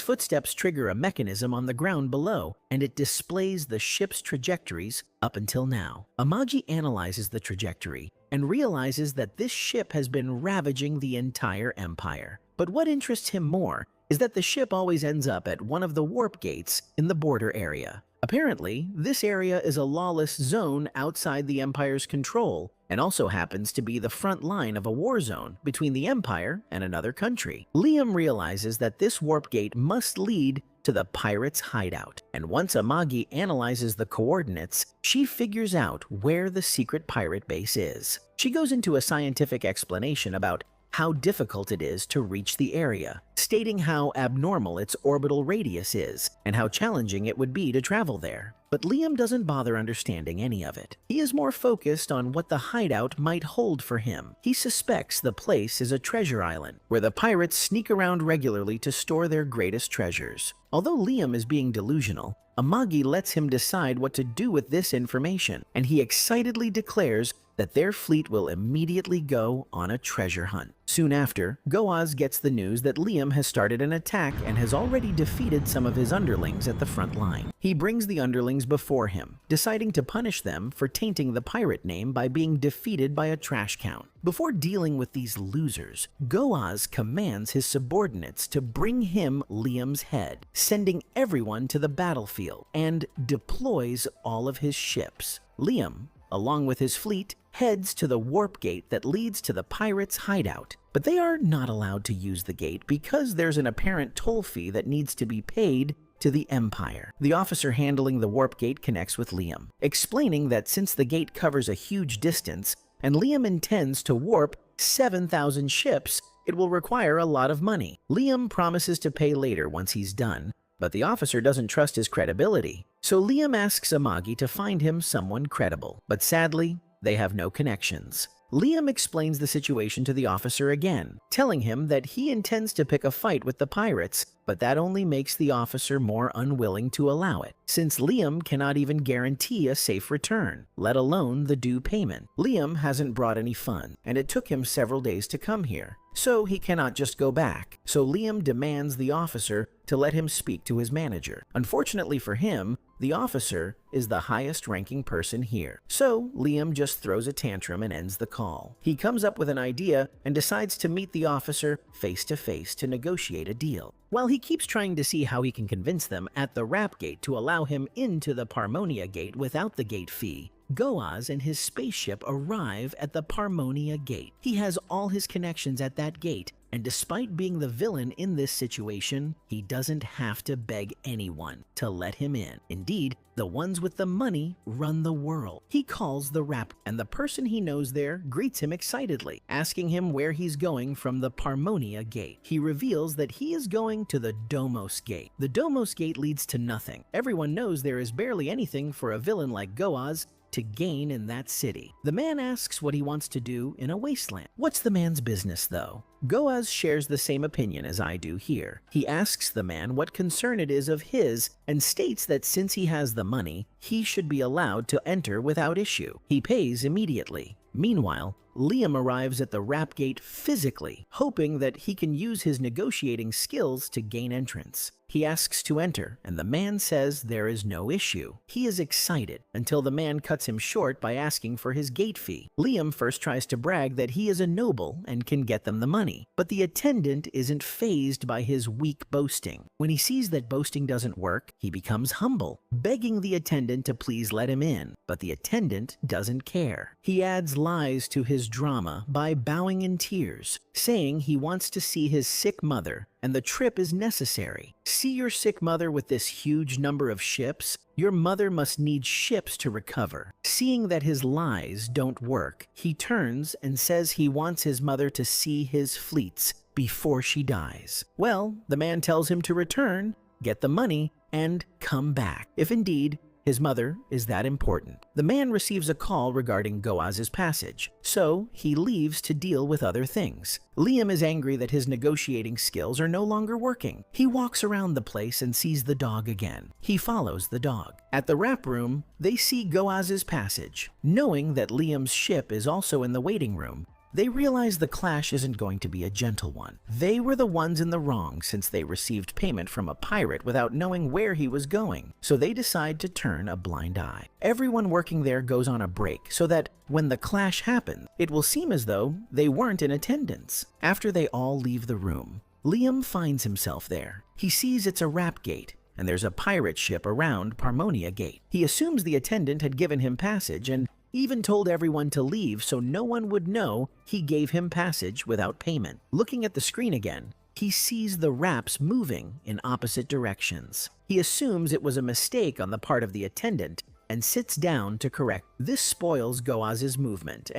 footsteps trigger a mechanism on the ground below, and it displays the ship's trajectories up until now. Amagi analyzes the trajectory and realizes that this ship has been ravaging the entire Empire. But what interests him more is that the ship always ends up at one of the warp gates in the border area. Apparently, this area is a lawless zone outside the Empire's control, and also happens to be the front line of a war zone between the Empire and another country. Liam realizes that this warp gate must lead to the pirates' hideout, and once Amagi analyzes the coordinates, she figures out where the secret pirate base is. She goes into a scientific explanation about how difficult it is to reach the area, stating how abnormal its orbital radius is and how challenging it would be to travel there. But Liam doesn't bother understanding any of it. He is more focused on what the hideout might hold for him. He suspects the place is a treasure island, where the pirates sneak around regularly to store their greatest treasures. Although Liam is being delusional, Amagi lets him decide what to do with this information, and he excitedly declares that their fleet will immediately go on a treasure hunt. Soon after, Goaz gets the news that Liam has started an attack and has already defeated some of his underlings at the front line. He brings the underlings before him, deciding to punish them for tainting the pirate name by being defeated by a trash count. Before dealing with these losers, Goaz commands his subordinates to bring him Liam's head, sending everyone to the battlefield, and deploys all of his ships. Liam, along with his fleet, heads to the warp gate that leads to the pirates' hideout. But they are not allowed to use the gate because there's an apparent toll fee that needs to be paid to the Empire. The officer handling the warp gate connects with Liam, explaining that since the gate covers a huge distance and Liam intends to warp 7,000 ships, it will require a lot of money. Liam promises to pay later once he's done, but the officer doesn't trust his credibility. So Liam asks Amagi to find him someone credible, but sadly, they have no connections. Liam explains the situation to the officer again, telling him that he intends to pick a fight with the pirates, but that only makes the officer more unwilling to allow it, since Liam cannot even guarantee a safe return, let alone the due payment. Liam hasn't brought any funds, and it took him several days to come here, so he cannot just go back. So Liam demands the officer to let him speak to his manager. Unfortunately for him, the officer is the highest ranking person here. So Liam just throws a tantrum and ends the call. He comes up with an idea and decides to meet the officer face to face to negotiate a deal. While he keeps trying to see how he can convince them at the Rap Gate to allow him into the Parmonia Gate without the gate fee, Goaz and his spaceship arrive at the Parmonia Gate. He has all his connections at that gate, and despite being the villain in this situation, he doesn't have to beg anyone to let him in. Indeed, the ones with the money run the world. He calls the Rap, and the person he knows there greets him excitedly, asking him where he's going from the Parmonia Gate. He reveals that he is going to the Domos Gate. The Domos Gate leads to nothing. Everyone knows there is barely anything for a villain like Goaz to gain in that city. The man asks what he wants to do in a wasteland. What's the man's business, though? Goaz shares the same opinion as I do here. He asks the man what concern it is of his and states that since he has the money, he should be allowed to enter without issue. He pays immediately. Meanwhile, Liam arrives at the Wrap Gate physically, hoping that he can use his negotiating skills to gain entrance. He asks to enter, and the man says there is no issue. He is excited until the man cuts him short by asking for his gate fee. Liam first tries to brag that he is a noble and can get them the money, but the attendant isn't fazed by his weak boasting. When he sees that boasting doesn't work, he becomes humble, begging the attendant to please let him in, but the attendant doesn't care. He adds lies to his drama by bowing in tears, saying he wants to see his sick mother and the trip is necessary. See your sick mother with this huge number of ships? Your mother must need ships to recover. Seeing that his lies don't work, he turns and says he wants his mother to see his fleets before she dies. Well, the man tells him to return, get the money, and come back, if indeed his mother is that important. The man receives a call regarding Goaz's passage, so he leaves to deal with other things. Liam is angry that his negotiating skills are no longer working. He walks around the place and sees the dog again. He follows the dog. At the wrap room, they see Goaz's passage. Knowing that Liam's ship is also in the waiting room, they realize the clash isn't going to be a gentle one. They were the ones in the wrong since they received payment from a pirate without knowing where he was going, so they decide to turn a blind eye. Everyone working there goes on a break so that when the clash happens, it will seem as though they weren't in attendance. After they all leave the room, Liam finds himself there. He sees it's a Wrap Gate, and there's a pirate ship around Parmonia Gate. He assumes the attendant had given him passage and even told everyone to leave so no one would know he gave him passage without payment. Looking at the screen again, he sees the wraps moving in opposite directions. He assumes it was a mistake on the part of the attendant and sits down to correct. This spoils Goaz's movement,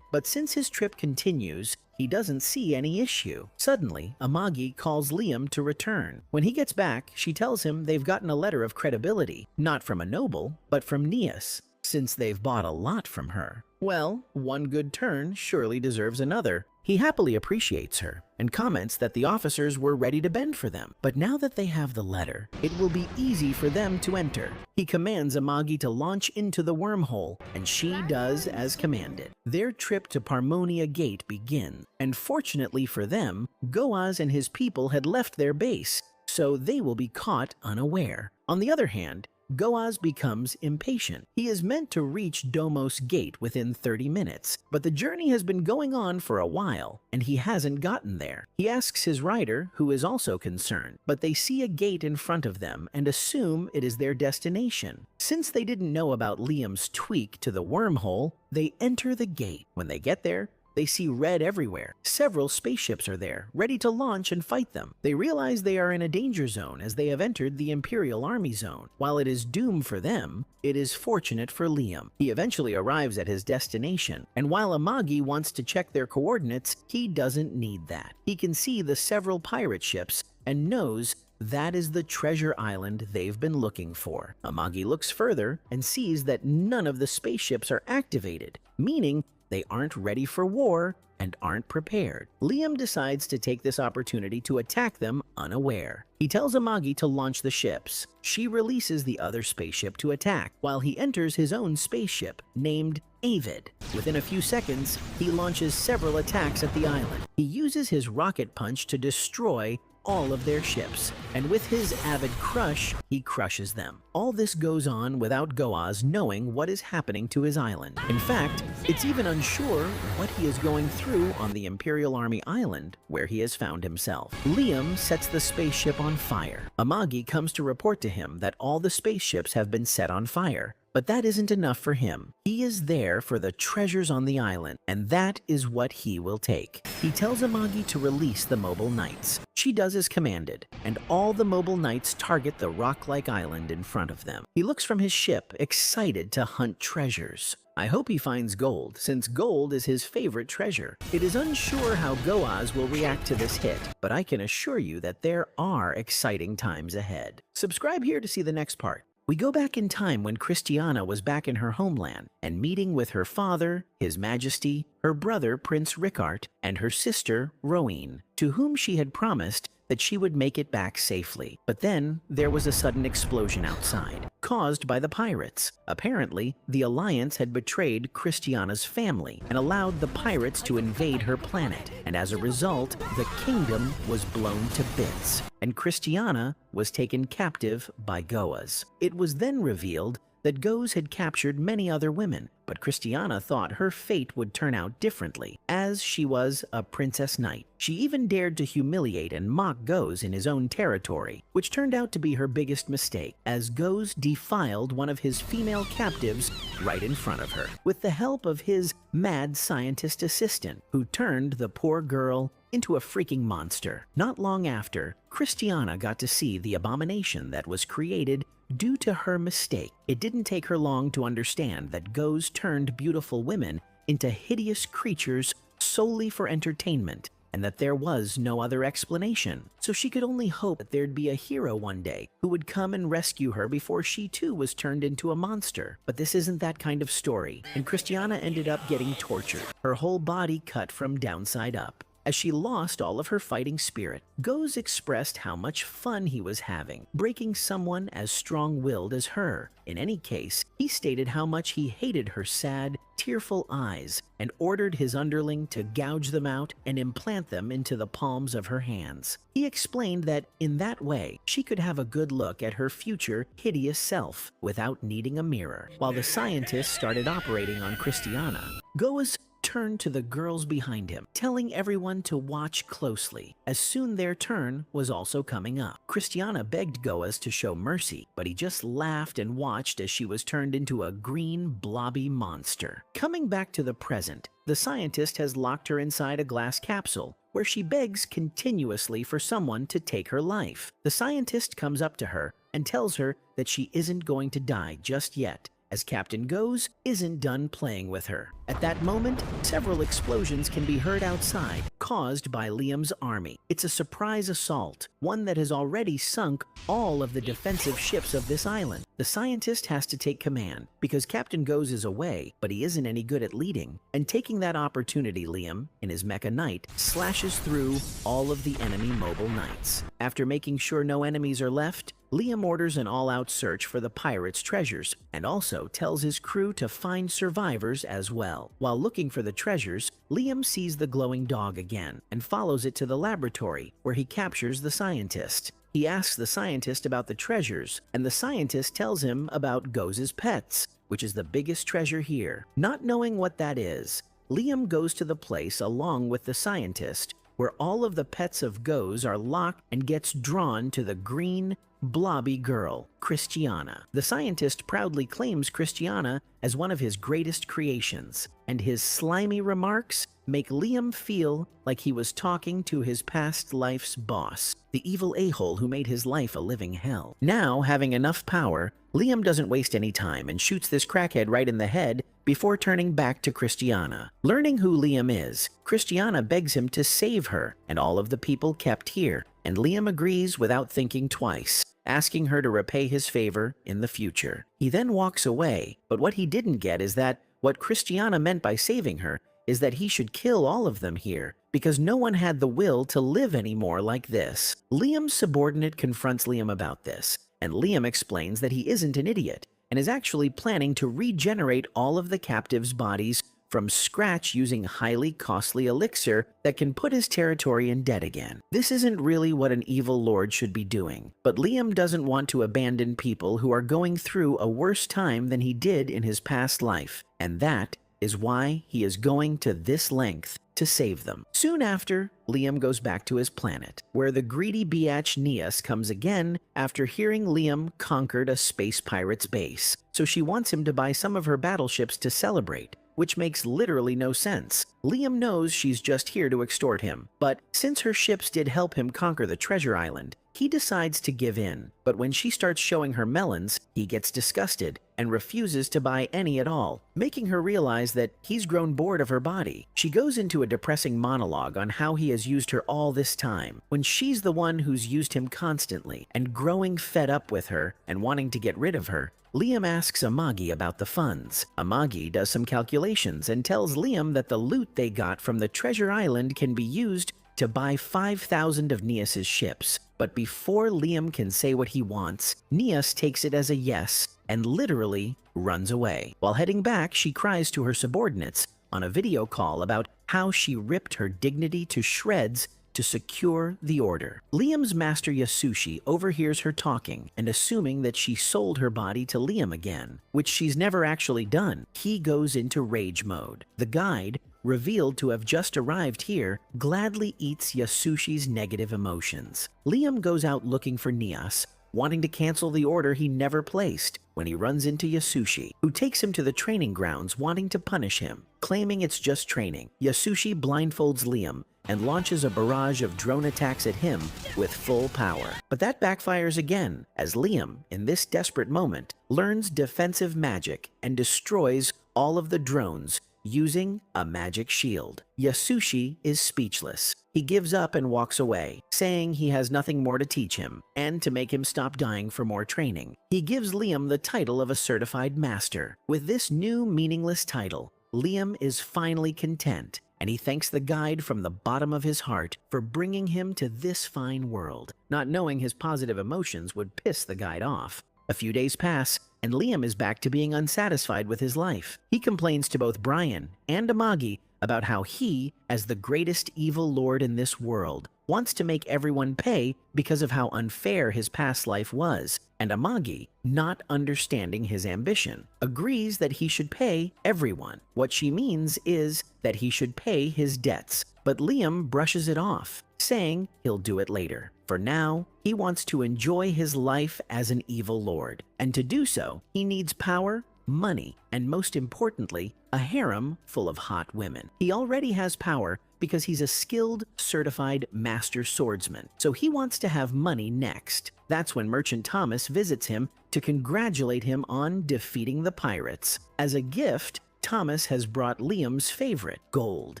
but since his trip continues, he doesn't see any issue. Suddenly, Amagi calls Liam to return. When he gets back, she tells him they've gotten a letter of credibility, not from a noble, but from Neas, since they've bought a lot from her. Well, one good turn surely deserves another. He happily appreciates her and comments that the officers were ready to bend for them. But now that they have the letter, it will be easy for them to enter. He commands Amagi to launch into the wormhole, and she does as commanded. Their trip to Parmonia Gate begins, and fortunately for them, Goaz and his people had left their base, so they will be caught unaware. On the other hand, Goaz becomes impatient. He is meant to reach Domos Gate within 30 minutes, but the journey has been going on for a while, and he hasn't gotten there. He asks his rider, who is also concerned, but they see a gate in front of them and assume it is their destination. Since they didn't know about Liam's tweak to the wormhole, they enter the gate. When they get there, they see red everywhere. Several spaceships are there, ready to launch and fight them. They realize they are in a danger zone as they have entered the Imperial Army zone. While it is doom for them, it is fortunate for Liam. He eventually arrives at his destination, and while Amagi wants to check their coordinates, he doesn't need that. He can see the several pirate ships and knows that is the treasure island they've been looking for. Amagi looks further and sees that none of the spaceships are activated, meaning they aren't ready for war and aren't prepared. Liam decides to take this opportunity to attack them unaware. He tells Amagi to launch the ships. She releases the other spaceship to attack, while he enters his own spaceship, named Avid. Within a few seconds, he launches several attacks at the island. He uses his rocket punch to destroy all of their ships, and with his avid crush, he crushes them. All this goes on without Goaz knowing what is happening to his island. In fact, it's even unsure what he is going through on the Imperial Army Island, where he has found himself. Liam sets the spaceship on fire. Amagi comes to report to him that all the spaceships have been set on fire. But that isn't enough for him. He is there for the treasures on the island, and that is what he will take. He tells Amagi to release the mobile knights. She does as commanded, and all the mobile knights target the rock-like island in front of them. He looks from his ship, excited to hunt treasures. I hope he finds gold, since gold is his favorite treasure. It is unsure how Goaz will react to this hit, but I can assure you that there are exciting times ahead. Subscribe here to see the next part. We go back in time when Christiana was back in her homeland and meeting with her father, His Majesty, her brother Prince Rickart, and her sister Rowene, to whom she had promised that she would make it back safely. But then there was a sudden explosion outside. caused by the pirates. Apparently, the Alliance had betrayed Christiana's family and allowed the pirates to invade her planet, and as a result, the kingdom was blown to bits, and Christiana was taken captive by Goas. It was then revealed that Goes had captured many other women, but Christiana thought her fate would turn out differently, as she was a princess knight. She even dared to humiliate and mock Goes in his own territory, which turned out to be her biggest mistake, as Goes defiled one of his female captives right in front of her, with the help of his mad scientist assistant, who turned the poor girl into a freaking monster. Not long after, Christiana got to see the abomination that was created due to her mistake. It didn't take her long to understand that Goes turned beautiful women into hideous creatures solely for entertainment, and that there was no other explanation. So she could only hope that there'd be a hero one day who would come and rescue her before she too was turned into a monster. But this isn't that kind of story, and Christiana ended up getting tortured, her whole body cut from downside up. As she lost all of her fighting spirit, Goes expressed how much fun he was having, breaking someone as strong-willed as her. In any case, he stated how much he hated her sad, tearful eyes, and ordered his underling to gouge them out and implant them into the palms of her hands. He explained that in that way, she could have a good look at her future hideous self without needing a mirror. While the scientists started operating on Christiana, Goes turned to the girls behind him, telling everyone to watch closely, as soon their turn was also coming up. Christiana begged Goas to show mercy, but he just laughed and watched as she was turned into a green, blobby monster. Coming back to the present, the scientist has locked her inside a glass capsule, where she begs continuously for someone to take her life. The scientist comes up to her and tells her that she isn't going to die just yet, as Captain Goes isn't done playing with her. At that moment, several explosions can be heard outside, caused by Liam's army. It's a surprise assault, one that has already sunk all of the defensive ships of this island. The scientist has to take command, because Captain Goes is away, but he isn't any good at leading. And taking that opportunity, Liam, in his Mecha Knight, slashes through all of the enemy mobile knights. After making sure no enemies are left, Liam orders an all-out search for the pirates' treasures, and also tells his crew to find survivors as well. While looking for the treasures, Liam sees the glowing dog again, and follows it to the laboratory, where he captures the scientist. He asks the scientist about the treasures, and the scientist tells him about Goes' pets, which is the biggest treasure here. Not knowing what that is, Liam goes to the place along with the scientist, where all of the pets of Goes are locked, and gets drawn to the green, blobby girl, Christiana. The scientist proudly claims Christiana as one of his greatest creations, and his slimy remarks make Liam feel like he was talking to his past life's boss, the evil a-hole who made his life a living hell. Now, having enough power, Liam doesn't waste any time and shoots this crackhead right in the head before turning back to Christiana. Learning who Liam is, Christiana begs him to save her and all of the people kept here, and Liam agrees without thinking twice, asking her to repay his favor in the future. He then walks away, but what he didn't get is that what Christiana meant by saving her is that he should kill all of them here, because no one had the will to live anymore like this. Liam's subordinate confronts Liam about this, and Liam explains that he isn't an idiot, and is actually planning to regenerate all of the captives' bodies from scratch using highly costly elixir that can put his territory in debt again. This isn't really what an evil lord should be doing, but Liam doesn't want to abandon people who are going through a worse time than he did in his past life, and that is why he is going to this length to save them. Soon after, Liam goes back to his planet, where the greedy biatch Neas comes again after hearing Liam conquered a space pirate's base. So she wants him to buy some of her battleships to celebrate, which makes literally no sense. Liam knows she's just here to extort him, but since her ships did help him conquer the treasure island, he decides to give in. But when she starts showing her melons, he gets disgusted and refuses to buy any at all, making her realize that he's grown bored of her body. She goes into a depressing monologue on how he has used her all this time, when she's the one who's used him constantly, and growing fed up with her and wanting to get rid of her. Liam asks Amagi about the funds. Amagi does some calculations and tells Liam that the loot they got from the treasure island can be used to buy 5,000 of Nias's ships. But before Liam can say what he wants, Nias takes it as a yes and literally runs away. While heading back, she cries to her subordinates on a video call about how she ripped her dignity to shreds to secure the order. Liam's master Yasushi overhears her talking and assuming that she sold her body to Liam again, which she's never actually done. He goes into rage mode. The guide, revealed to have just arrived here, gladly eats Yasushi's negative emotions. Liam goes out looking for Nias, wanting to cancel the order he never placed, when he runs into Yasushi, who takes him to the training grounds wanting to punish him. Claiming it's just training, Yasushi blindfolds Liam and launches a barrage of drone attacks at him with full power. But that backfires again, as Liam, in this desperate moment, learns defensive magic and destroys all of the drones using a magic shield. Yasushi is speechless. He gives up and walks away, saying he has nothing more to teach him, and to make him stop dying for more training. He gives Liam the title of a certified master. With this new meaningless title, Liam is finally content, and he thanks the guide from the bottom of his heart for bringing him to this fine world, not knowing his positive emotions would piss the guide off. A few days pass, and Liam is back to being unsatisfied with his life. He complains to both Brian and Amagi about how he, as the greatest evil lord in this world, wants to make everyone pay because of how unfair his past life was, and Amagi, not understanding his ambition, agrees that he should pay everyone. What she means is that he should pay his debts, but Liam brushes it off, saying he'll do it later. For now, he wants to enjoy his life as an evil lord, and to do so, he needs power, money, and most importantly, a harem full of hot women. He already has power because he's a skilled, certified master swordsman, so he wants to have money next. That's when Merchant Thomas visits him to congratulate him on defeating the pirates. As a gift, Thomas has brought Liam's favorite, gold,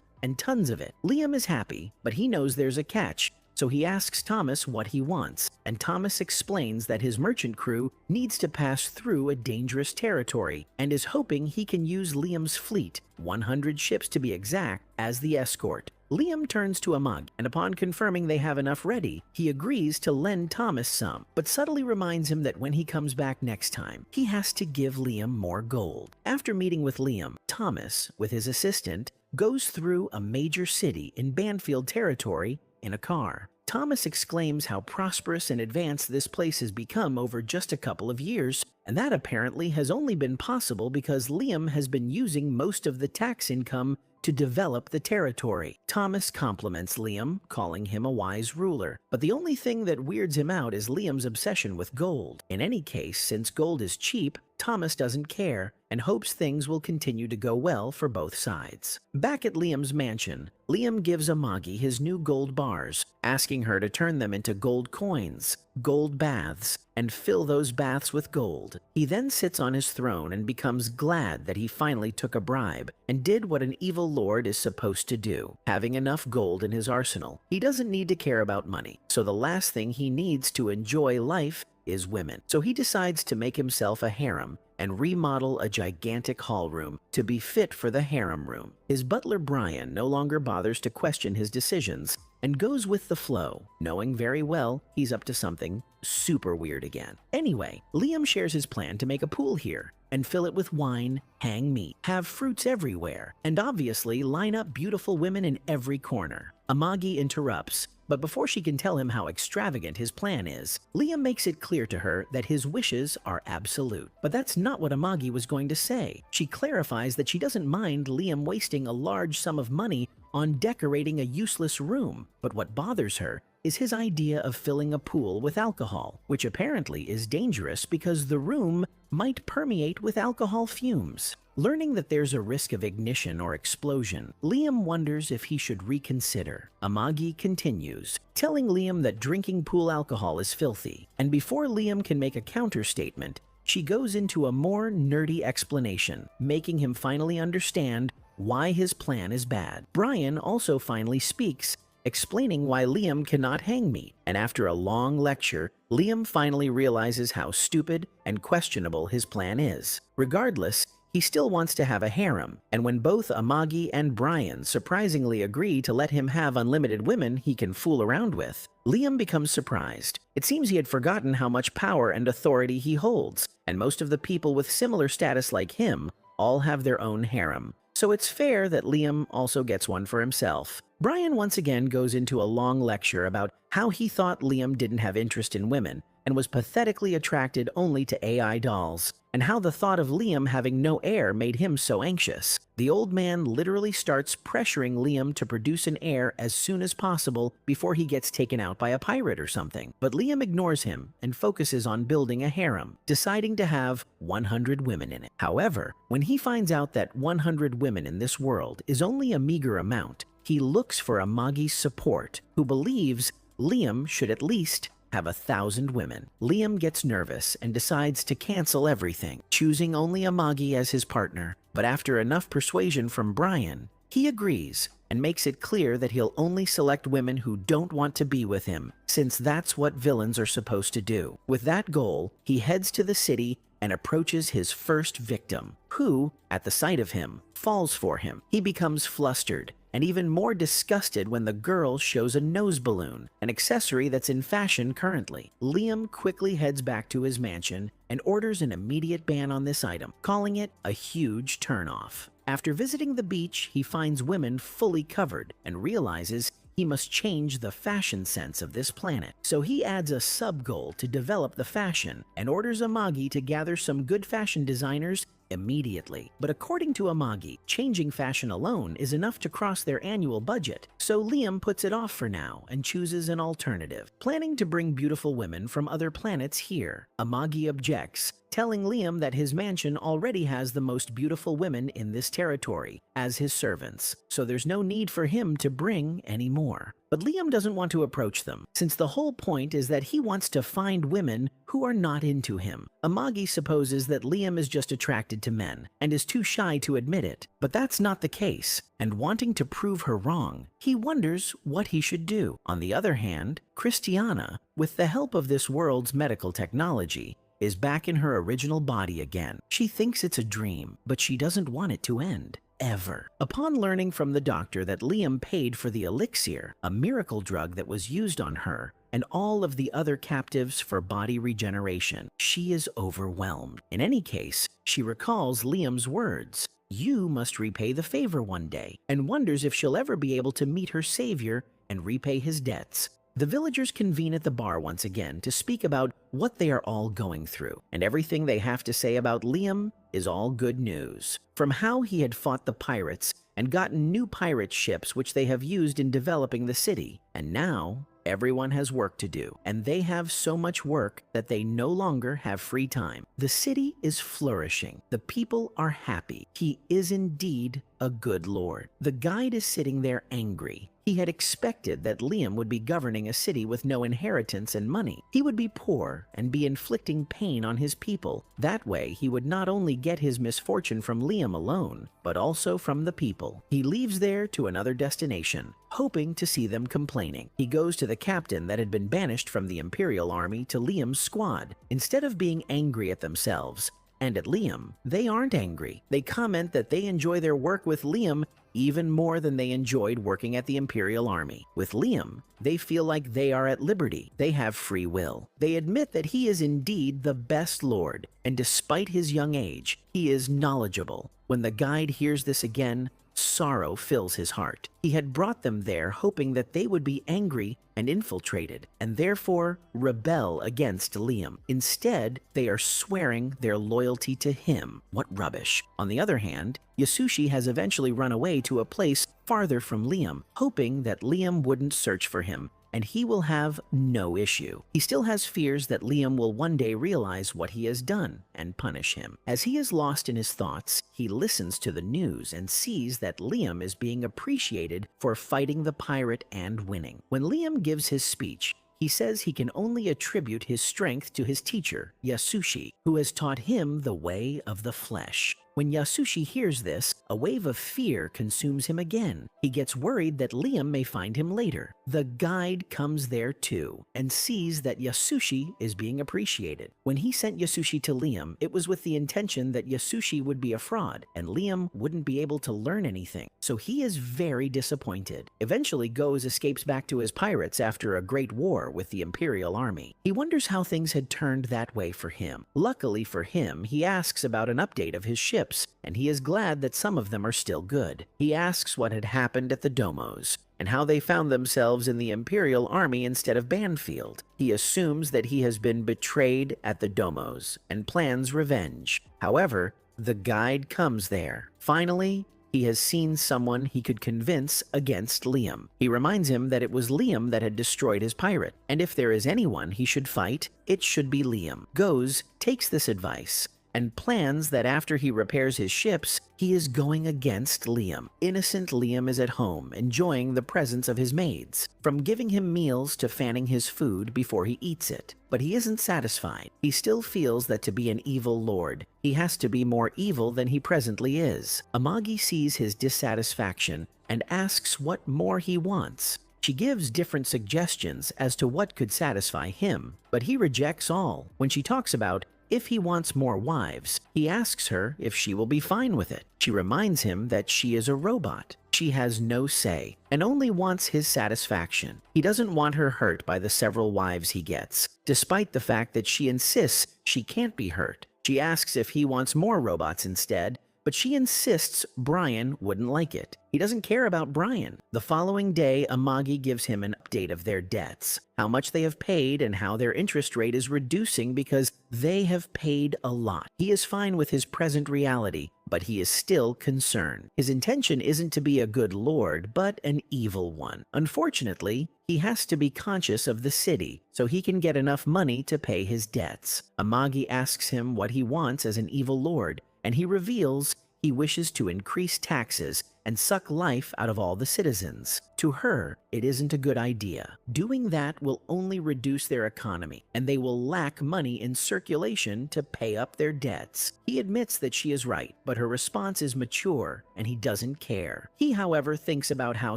and tons of it. Liam is happy, but he knows there's a catch, so he asks Thomas what he wants, and Thomas explains that his merchant crew needs to pass through a dangerous territory and is hoping he can use Liam's fleet, 100 ships to be exact, as the escort. Liam turns to Amagi, and upon confirming they have enough ready, he agrees to lend Thomas some, but subtly reminds him that when he comes back next time, he has to give Liam more gold. After meeting with Liam, Thomas, with his assistant, goes through a major city in Banfield territory in a car. Thomas exclaims how prosperous and advanced this place has become over just a couple of years, and that apparently has only been possible because Liam has been using most of the tax income to develop the territory. Thomas compliments Liam, calling him a wise ruler, but the only thing that weirds him out is Liam's obsession with gold. In any case, since gold is cheap, Thomas doesn't care and hopes things will continue to go well for both sides. Back at Liam's mansion, Liam gives Amagi his new gold bars, asking her to turn them into gold coins, gold baths, and fill those baths with gold. He then sits on his throne and becomes glad that he finally took a bribe and did what an evil lord is supposed to do. Having enough gold in his arsenal, he doesn't need to care about money, so the last thing he needs to enjoy life is women. So he decides to make himself a harem and remodel a gigantic hall room to be fit for the harem room. His butler Brian no longer bothers to question his decisions and goes with the flow, knowing very well he's up to something super weird again. Anyway, Liam shares his plan to make a pool here and fill it with wine, hang meat, have fruits everywhere, and obviously line up beautiful women in every corner. Amagi interrupts, but before she can tell him how extravagant his plan is, Liam makes it clear to her that his wishes are absolute. But that's not what Amagi was going to say. She clarifies that she doesn't mind Liam wasting a large sum of money on decorating a useless room, but what bothers her is his idea of filling a pool with alcohol, which apparently is dangerous because the room might permeate with alcohol fumes. Learning that there's a risk of ignition or explosion, Liam wonders if he should reconsider. Amagi continues, telling Liam that drinking pool alcohol is filthy, and before Liam can make a counter-statement, she goes into a more nerdy explanation, making him finally understand why his plan is bad. Brian also finally speaks, explaining why Liam cannot hang meat, and after a long lecture, Liam finally realizes how stupid and questionable his plan is. Regardless, he still wants to have a harem, and when both Amagi and Brian surprisingly agree to let him have unlimited women he can fool around with, Liam becomes surprised. It seems he had forgotten how much power and authority he holds, and most of the people with similar status like him all have their own harem. So it's fair that Liam also gets one for himself. Brian once again goes into a long lecture about how he thought Liam didn't have interest in women and was pathetically attracted only to AI dolls, and how the thought of Liam having no heir made him so anxious. The old man literally starts pressuring Liam to produce an heir as soon as possible before he gets taken out by a pirate or something. But Liam ignores him and focuses on building a harem, deciding to have 100 women in it. However, when he finds out that 100 women in this world is only a meager amount, he looks for Amagi's support, who believes Liam should at least have 1,000 women. Liam gets nervous and decides to cancel everything, choosing only Amagi as his partner. But after enough persuasion from Brian, he agrees and makes it clear that he'll only select women who don't want to be with him, since that's what villains are supposed to do. With that goal, he heads to the city and approaches his first victim, who, at the sight of him, falls for him. He becomes flustered and even more disgusted when the girl shows a nose balloon, an accessory that's in fashion currently. Liam quickly heads back to his mansion and orders an immediate ban on this item, calling it a huge turnoff. After visiting the beach, he finds women fully covered and realizes he must change the fashion sense of this planet. So he adds a sub-goal to develop the fashion and orders Amagi to gather some good fashion designers immediately. But according to Amagi, changing fashion alone is enough to cross their annual budget, so Liam puts it off for now and chooses an alternative, planning to bring beautiful women from other planets here. Amagi objects, telling Liam that his mansion already has the most beautiful women in this territory as his servants, so there's no need for him to bring any more. But Liam doesn't want to approach them, since the whole point is that he wants to find women who are not into him. Amagi supposes that Liam is just attracted to men, and is too shy to admit it. But that's not the case, and wanting to prove her wrong, he wonders what he should do. On the other hand, Christiana, with the help of this world's medical technology, is back in her original body again. She thinks it's a dream, but she doesn't want it to end. Ever. Upon learning from the doctor that Liam paid for the elixir, a miracle drug that was used on her, and all of the other captives for body regeneration, she is overwhelmed. In any case, she recalls Liam's words, "You must repay the favor one day," and wonders if she'll ever be able to meet her savior and repay his debts. The villagers convene at the bar once again to speak about what they are all going through, and everything they have to say about Liam is all good news. From how he had fought the pirates and gotten new pirate ships which they have used in developing the city, and now everyone has work to do, and they have so much work that they no longer have free time. The city is flourishing. The people are happy. He is indeed a good lord. The guide is sitting there angry. He had expected that Liam would be governing a city with no inheritance and money. He would be poor and be inflicting pain on his people. That way, he would not only get his misfortune from Liam alone, but also from the people. He leaves there to another destination, hoping to see them complaining. He goes to the captain that had been banished from the Imperial Army to Liam's squad. Instead of being angry at themselves and at Liam, they aren't angry. They comment that they enjoy their work with Liam even more than they enjoyed working at the Imperial Army. With Liam, they feel like they are at liberty. They have free will. They admit that he is indeed the best lord, and despite his young age, he is knowledgeable. When the guide hears this again, sorrow fills his heart. He had brought them there hoping that they would be angry and infiltrated, and therefore rebel against Liam. Instead, they are swearing their loyalty to him. What rubbish. On the other hand, Yasushi has eventually run away to a place farther from Liam, hoping that Liam wouldn't search for him, and he will have no issue. He still has fears that Liam will one day realize what he has done and punish him. As he is lost in his thoughts, he listens to the news and sees that Liam is being appreciated for fighting the pirate and winning. When Liam gives his speech, he says he can only attribute his strength to his teacher, Yasushi, who has taught him the way of the flesh. When Yasushi hears this, a wave of fear consumes him again. He gets worried that Liam may find him later. The guide comes there too and sees that Yasushi is being appreciated. When he sent Yasushi to Liam, it was with the intention that Yasushi would be a fraud and Liam wouldn't be able to learn anything. So he is very disappointed. Eventually, Goze escapes back to his pirates after a great war with the Imperial Army. He wonders how things had turned that way for him. Luckily for him, he asks about an update of his ships, and he is glad that some of them are still good. He asks what had happened at the Domos and how they found themselves in the Imperial Army instead of Banfield. He assumes that he has been betrayed at the Domos and plans revenge. However, the guide comes there. Finally, he has seen someone he could convince against Liam. He reminds him that it was Liam that had destroyed his pirate, and if there is anyone he should fight, it should be Liam. Goze takes this advice and plans that after he repairs his ships, he is going against Liam. Innocent Liam is at home, enjoying the presence of his maids, from giving him meals to fanning his food before he eats it. But he isn't satisfied. He still feels that to be an evil lord, he has to be more evil than he presently is. Amagi sees his dissatisfaction and asks what more he wants. She gives different suggestions as to what could satisfy him, but he rejects all. When she talks about if he wants more wives, he asks her if she will be fine with it. She reminds him that she is a robot. She has no say and only wants his satisfaction. He doesn't want her hurt by the several wives he gets, despite the fact that she insists she can't be hurt. She asks if he wants more robots instead, but she insists Brian wouldn't like it. He doesn't care about Brian. The following day, Amagi gives him an update of their debts, how much they have paid and how their interest rate is reducing because they have paid a lot. He is fine with his present reality, but he is still concerned. His intention isn't to be a good lord, but an evil one. Unfortunately, he has to be conscious of the city so he can get enough money to pay his debts. Amagi asks him what he wants as an evil lord, and he reveals he wishes to increase taxes and suck life out of all the citizens. To her, it isn't a good idea. Doing that will only reduce their economy, and they will lack money in circulation to pay up their debts. He admits that she is right, but her response is mature, and he doesn't care. He, however, thinks about how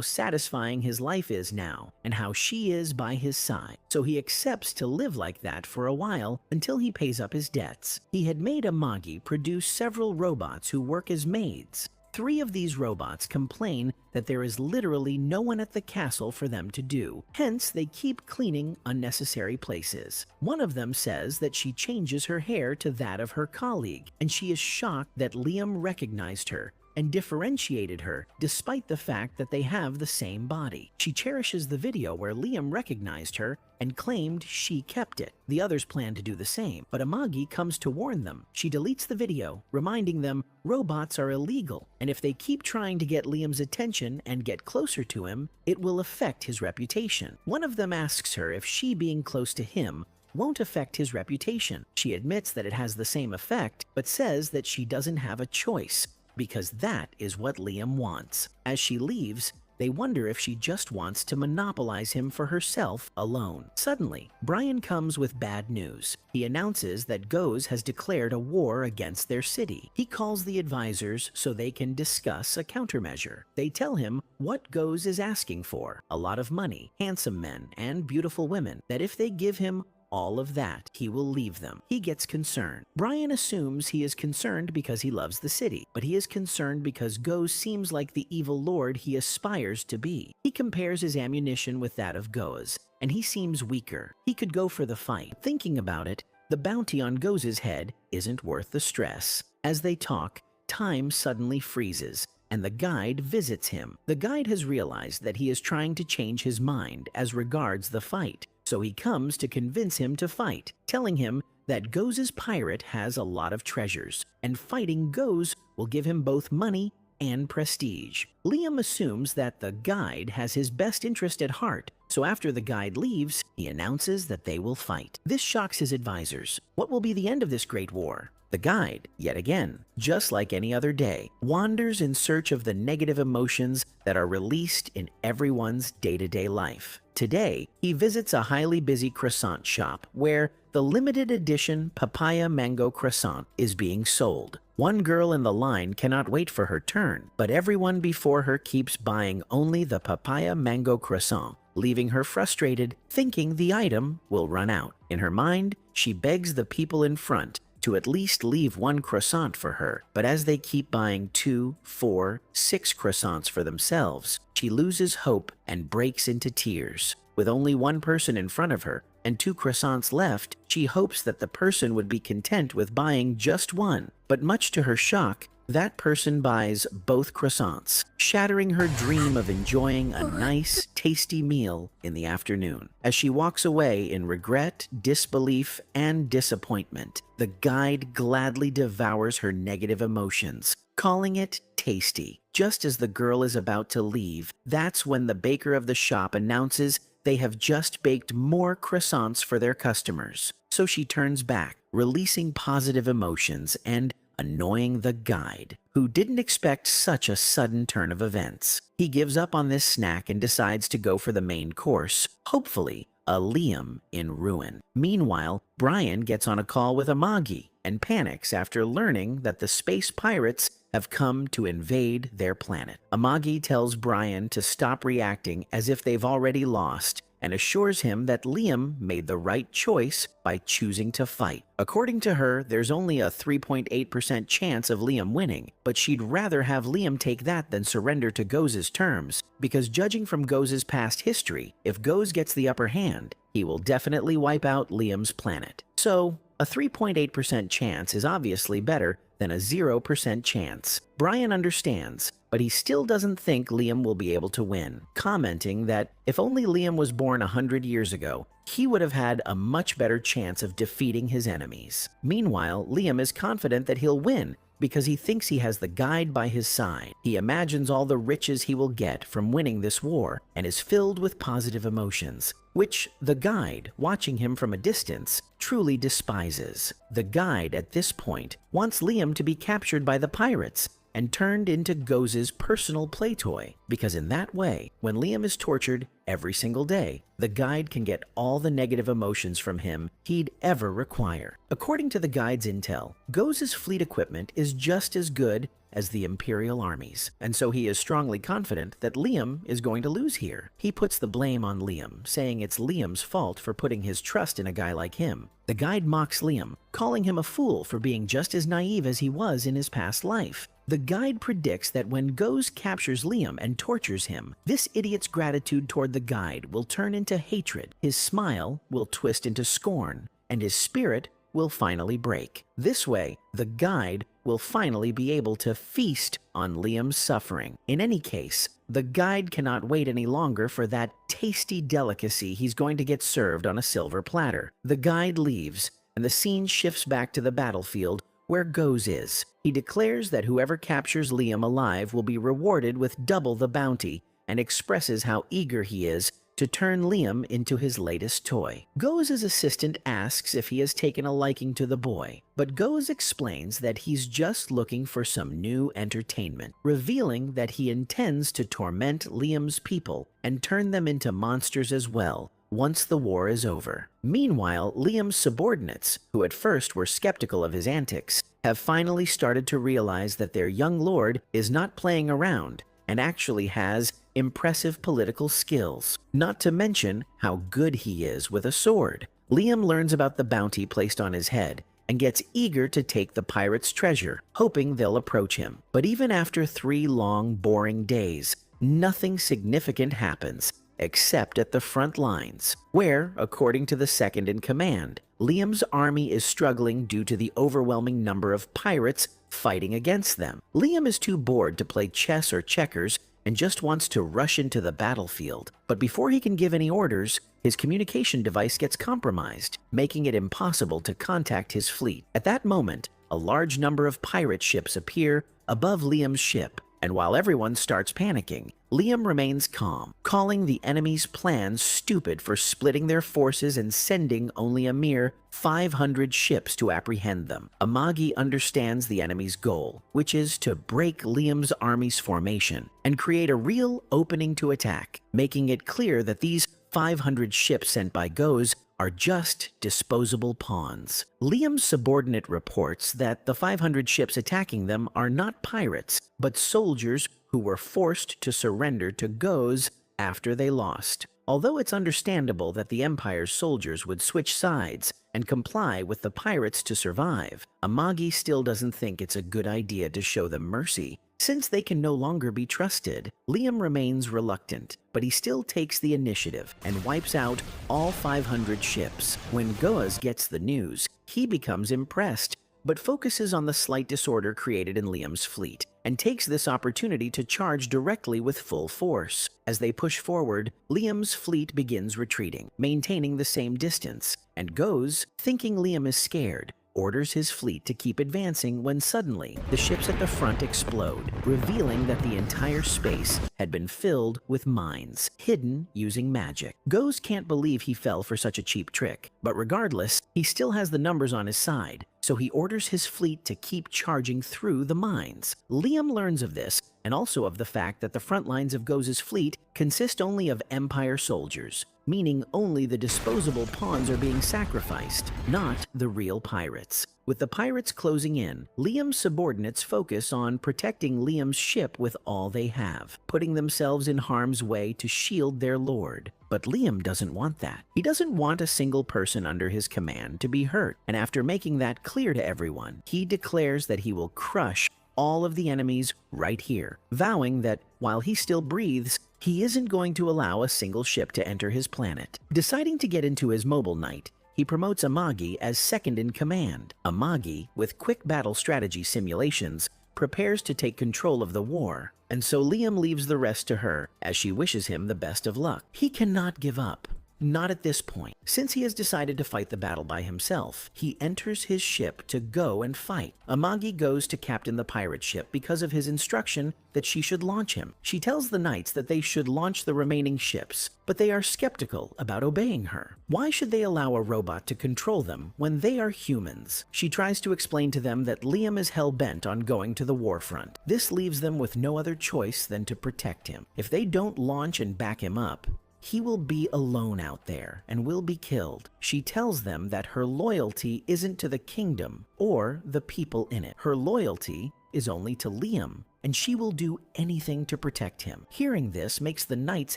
satisfying his life is now, and how she is by his side, so he accepts to live like that for a while until he pays up his debts. He had made Amagi produce several robots who work as maids. 3 of these robots complain that there is literally no one at the castle for them to do, hence they keep cleaning unnecessary places. One of them says that she changes her hair to that of her colleague, and she is shocked that Liam recognized her and differentiated her despite the fact that they have the same body. She cherishes the video where Liam recognized her and claimed she kept it. The others plan to do the same, but Amagi comes to warn them. She deletes the video, reminding them robots are illegal, and if they keep trying to get Liam's attention and get closer to him, it will affect his reputation. One of them asks her if she being close to him won't affect his reputation. She admits that it has the same effect, but says that she doesn't have a choice, because that is what Liam wants. As she leaves, they wonder if she just wants to monopolize him for herself alone. Suddenly, Brian comes with bad news. He announces that Goze has declared a war against their city. He calls the advisors so they can discuss a countermeasure. They tell him what Goze is asking for, a lot of money, handsome men, and beautiful women, that if they give him all of that, he will leave them. He gets concerned. Brian assumes he is concerned because he loves the city, but he is concerned because Goze seems like the evil lord he aspires to be. He compares his ammunition with that of Goze, and he seems weaker. He could go for the fight. Thinking about it, the bounty on Goze's head isn't worth the stress. As they talk, time suddenly freezes, and the guide visits him. The guide has realized that he is trying to change his mind as regards the fight, so he comes to convince him to fight, telling him that Goze's pirate has a lot of treasures, and fighting Goze will give him both money and prestige. Liam assumes that the guide has his best interest at heart, so after the guide leaves, he announces that they will fight. This shocks his advisors. What will be the end of this great war? The guide, yet again, just like any other day, wanders in search of the negative emotions that are released in everyone's day-to-day life. Today, he visits a highly busy croissant shop where the limited edition papaya mango croissant is being sold. One girl in the line cannot wait for her turn, but everyone before her keeps buying only the papaya mango croissant, leaving her frustrated, thinking the item will run out. In her mind, she begs the people in front to at least leave one croissant for her, but as they keep buying 2, 4, 6 croissants for themselves, she loses hope and breaks into tears. With only one person in front of her and 2 croissants left, she hopes that the person would be content with buying just one, but much to her shock, that person buys both croissants, shattering her dream of enjoying a nice, tasty meal in the afternoon. As she walks away in regret, disbelief, and disappointment, the guide gladly devours her negative emotions, calling it tasty. Just as the girl is about to leave, that's when the baker of the shop announces they have just baked more croissants for their customers. So she turns back, releasing positive emotions and annoying the guide, who didn't expect such a sudden turn of events. He gives up on this snack and decides to go for the main course, hopefully a Liam in ruin. Meanwhile, Brian gets on a call with Amagi and panics after learning that the space pirates have come to invade their planet. Amagi tells Brian to stop reacting as if they've already lost and assures him that Liam made the right choice by choosing to fight. According to her, there's only a 3.8% chance of Liam winning, but she'd rather have Liam take that than surrender to Goz's terms, because judging from Goz's past history, if Goz gets the upper hand, he will definitely wipe out Liam's planet. So, a 3.8% chance is obviously better than a 0% chance. Brian understands, but he still doesn't think Liam will be able to win, commenting that if only Liam was born 100 years ago, he would have had a much better chance of defeating his enemies. Meanwhile, Liam is confident that he'll win because he thinks he has the guide by his side. He imagines all the riches he will get from winning this war and is filled with positive emotions, which the guide, watching him from a distance, truly despises. The guide, at this point, wants Liam to be captured by the pirates and turned into Goz's personal play toy, because in that way, when Liam is tortured every single day, the guide can get all the negative emotions from him he'd ever require. According to the guide's intel, Goz's fleet equipment is just as good as the Imperial armies, and so he is strongly confident that Liam is going to lose here. He puts the blame on Liam, saying it's Liam's fault for putting his trust in a guy like him. The guide mocks Liam, calling him a fool for being just as naive as he was in his past life. The guide predicts that when Goz captures Liam and tortures him, this idiot's gratitude toward the guide will turn into hatred, his smile will twist into scorn, and his spirit will finally break. This way, the guide will finally be able to feast on Liam's suffering. In any case, the guide cannot wait any longer for that tasty delicacy he's going to get served on a silver platter. The guide leaves, and the scene shifts back to the battlefield where Goz is. He declares that whoever captures Liam alive will be rewarded with double the bounty and expresses how eager he is to turn Liam into his latest toy. Goz's assistant asks if he has taken a liking to the boy, but Goz explains that he's just looking for some new entertainment, revealing that he intends to torment Liam's people and turn them into monsters as well once the war is over. Meanwhile, Liam's subordinates, who at first were skeptical of his antics, have finally started to realize that their young lord is not playing around and actually has impressive political skills, not to mention how good he is with a sword. Liam learns about the bounty placed on his head and gets eager to take the pirates' treasure, hoping they'll approach him. But even after 3 long, boring days, nothing significant happens, except at the front lines, where, according to the second in command, Liam's army is struggling due to the overwhelming number of pirates fighting against them. Liam is too bored to play chess or checkers and just wants to rush into the battlefield. But before he can give any orders, his communication device gets compromised, making it impossible to contact his fleet. At that moment, a large number of pirate ships appear above Liam's ship, and while everyone starts panicking, Liam remains calm, calling the enemy's plans stupid for splitting their forces and sending only a mere 500 ships to apprehend them. Amagi understands the enemy's goal, which is to break Liam's army's formation and create a real opening to attack, making it clear that these 500 ships sent by Goz are just disposable pawns. Liam's subordinate reports that the 500 ships attacking them are not pirates, but soldiers who were forced to surrender to Goz after they lost. Although it's understandable that the Empire's soldiers would switch sides and comply with the pirates to survive, Amagi still doesn't think it's a good idea to show them mercy. Since they can no longer be trusted, Liam remains reluctant, but he still takes the initiative and wipes out all 500 ships. When Goaz gets the news, he becomes impressed, but focuses on the slight disorder created in Liam's fleet, and takes this opportunity to charge directly with full force. As they push forward, Liam's fleet begins retreating, maintaining the same distance, and Goaz, thinking Liam is scared, orders his fleet to keep advancing when suddenly the ships at the front explode, revealing that the entire space had been filled with mines, hidden using magic. Goaz can't believe he fell for such a cheap trick, but regardless, he still has the numbers on his side, so he orders his fleet to keep charging through the mines. Liam learns of this, and also of the fact that the front lines of Goz's fleet consist only of Empire soldiers, meaning only the disposable pawns are being sacrificed, not the real pirates. With the pirates closing in, Liam's subordinates focus on protecting Liam's ship with all they have, putting themselves in harm's way to shield their lord. But Liam doesn't want that. He doesn't want a single person under his command to be hurt, and after making that clear to everyone, he declares that he will crush all of the enemies right here, vowing that while he still breathes, he isn't going to allow a single ship to enter his planet. Deciding to get into his mobile knight, he promotes Amagi as second in command. Amagi, with quick battle strategy simulations, prepares to take control of the war, and so Liam leaves the rest to her as she wishes him the best of luck. He cannot give up. Not at this point. Since he has decided to fight the battle by himself, he enters his ship to go and fight. Amagi goes to captain the pirate ship because of his instruction that she should launch him. She tells the knights that they should launch the remaining ships, but they are skeptical about obeying her. Why should they allow a robot to control them when they are humans? She tries to explain to them that Liam is hell-bent on going to the war front. This leaves them with no other choice than to protect him. If they don't launch and back him up, he will be alone out there and will be killed. She tells them that her loyalty isn't to the kingdom or the people in it. Her loyalty is only to Liam, and she will do anything to protect him. Hearing this makes the knights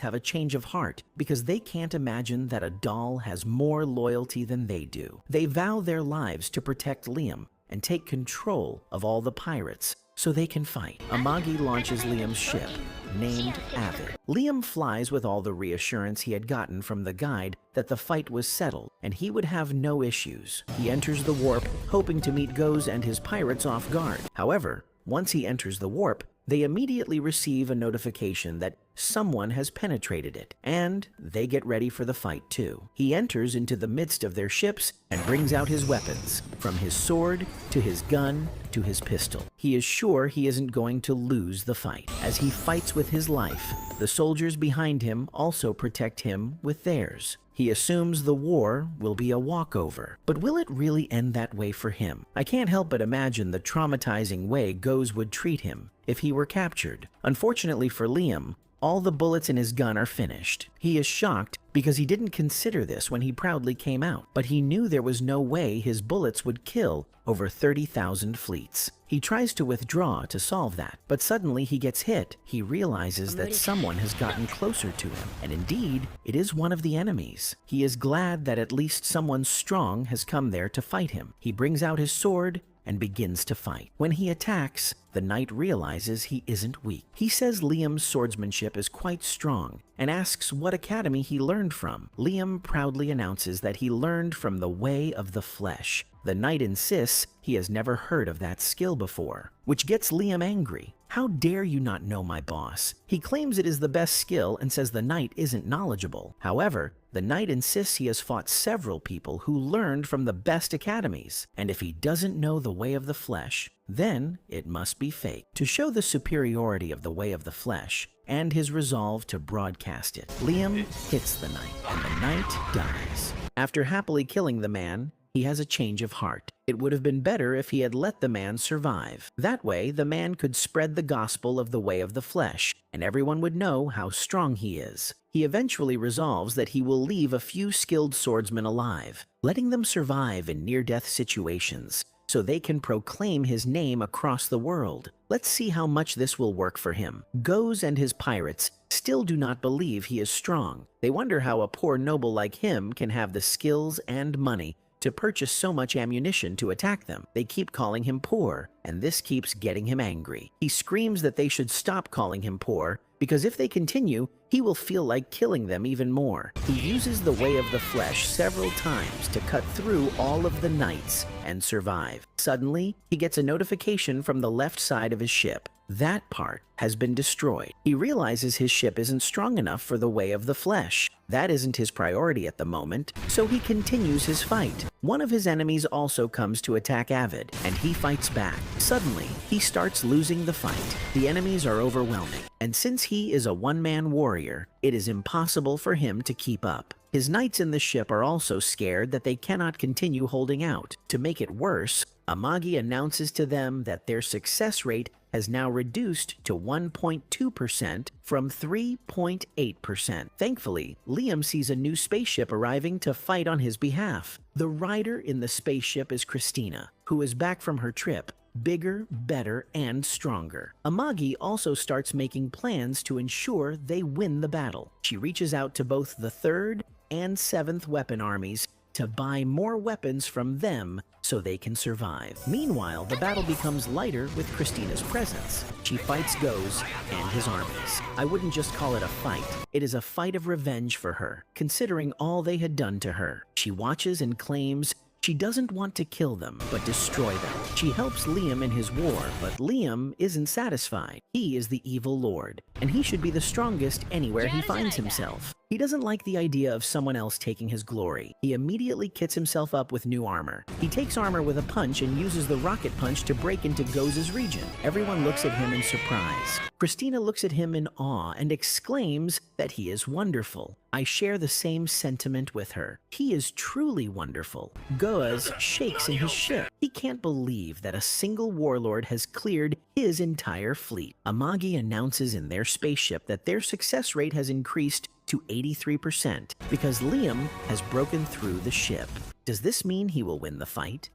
have a change of heart because they can't imagine that a doll has more loyalty than they do. They vow their lives to protect Liam and take control of all the pirates so they can fight. Amagi launches Liam's ship, named Avid. Liam flies with all the reassurance he had gotten from the guide that the fight was settled and he would have no issues. He enters the warp, hoping to meet Goz and his pirates off guard. However, once he enters the warp, they immediately receive a notification that someone has penetrated it, and they get ready for the fight too. He enters into the midst of their ships and brings out his weapons, from his sword to his gun to his pistol. He is sure he isn't going to lose the fight. As he fights with his life, the soldiers behind him also protect him with theirs. He assumes the war will be a walkover, but will it really end that way for him? I can't help but imagine the traumatizing way Goz would treat him if he were captured. Unfortunately for Liam, all the bullets in his gun are finished. He is shocked because he didn't consider this when he proudly came out, but he knew there was no way his bullets would kill over 30,000 fleets. He tries to withdraw to solve that, but suddenly he gets hit. He realizes that someone has gotten closer to him, and indeed, it is one of the enemies. He is glad that at least someone strong has come there to fight him. He brings out his sword and begins to fight. When he attacks, the knight realizes he isn't weak. He says Liam's swordsmanship is quite strong and asks what academy he learned from. Liam proudly announces that he learned from the way of the flesh. The knight insists he has never heard of that skill before, which gets Liam angry. How dare you not know my boss? He claims it is the best skill and says the knight isn't knowledgeable. However, the knight insists he has fought several people who learned from the best academies, and if he doesn't know the way of the flesh, then it must be fake. To show the superiority of the way of the flesh and his resolve to broadcast it, Liam hits the knight, and the knight dies. After happily killing the man, he has a change of heart. It would have been better if he had let the man survive. That way, the man could spread the gospel of the way of the flesh, and everyone would know how strong he is. he eventually resolves that he will leave a few skilled swordsmen alive, letting them survive in near-death situations so they can proclaim his name across the world. Let's see how much this will work for him. Goes and his pirates still do not believe he is strong. They wonder how a poor noble like him can have the skills and money to purchase so much ammunition to attack them. They keep calling him poor, and this keeps getting him angry. He screams that they should stop calling him poor, because if they continue, he will feel like killing them even more. He uses the way of the flesh several times to cut through all of the knights and survive. Suddenly, he gets a notification from the left side of his ship. That part has been destroyed. He realizes his ship isn't strong enough for the way of the flesh. That isn't his priority at the moment, so he continues his fight. One of his enemies also comes to attack Avid, and he fights back. Suddenly, he starts losing the fight. The enemies are overwhelming, and since he is a one-man warrior, it is impossible for him to keep up. His knights in the ship are also scared that they cannot continue holding out. To make it worse, Amagi announces to them that their success rate has now reduced to 1.2% from 3.8%. Thankfully, Liam sees a new spaceship arriving to fight on his behalf. The rider in the spaceship is Christina, who is back from her trip, bigger, better, and stronger. Amagi also starts making plans to ensure they win the battle. She reaches out to both the 3rd and 7th weapon armies to buy more weapons from them so they can survive. Meanwhile, the battle becomes lighter with Christina's presence. She fights Goes and his armies. I wouldn't just call it a fight. It is a fight of revenge for her, considering all they had done to her. She watches and claims she doesn't want to kill them, but destroy them. She helps Liam in his war, but Liam isn't satisfied. He is the evil lord, and he should be the strongest anywhere he finds himself. He doesn't like the idea of someone else taking his glory. He immediately kits himself up with new armor. He takes armor with a punch and uses the rocket punch to break into Goz's region. Everyone looks at him in surprise. Christina looks at him in awe and exclaims that he is wonderful. I share the same sentiment with her. He is truly wonderful. Goaz shakes in his ship. He can't believe that a single warlord has cleared his entire fleet. Amagi announces in their spaceship that their success rate has increased to 83% because Liam has broken through the ship. Does this mean he will win the fight?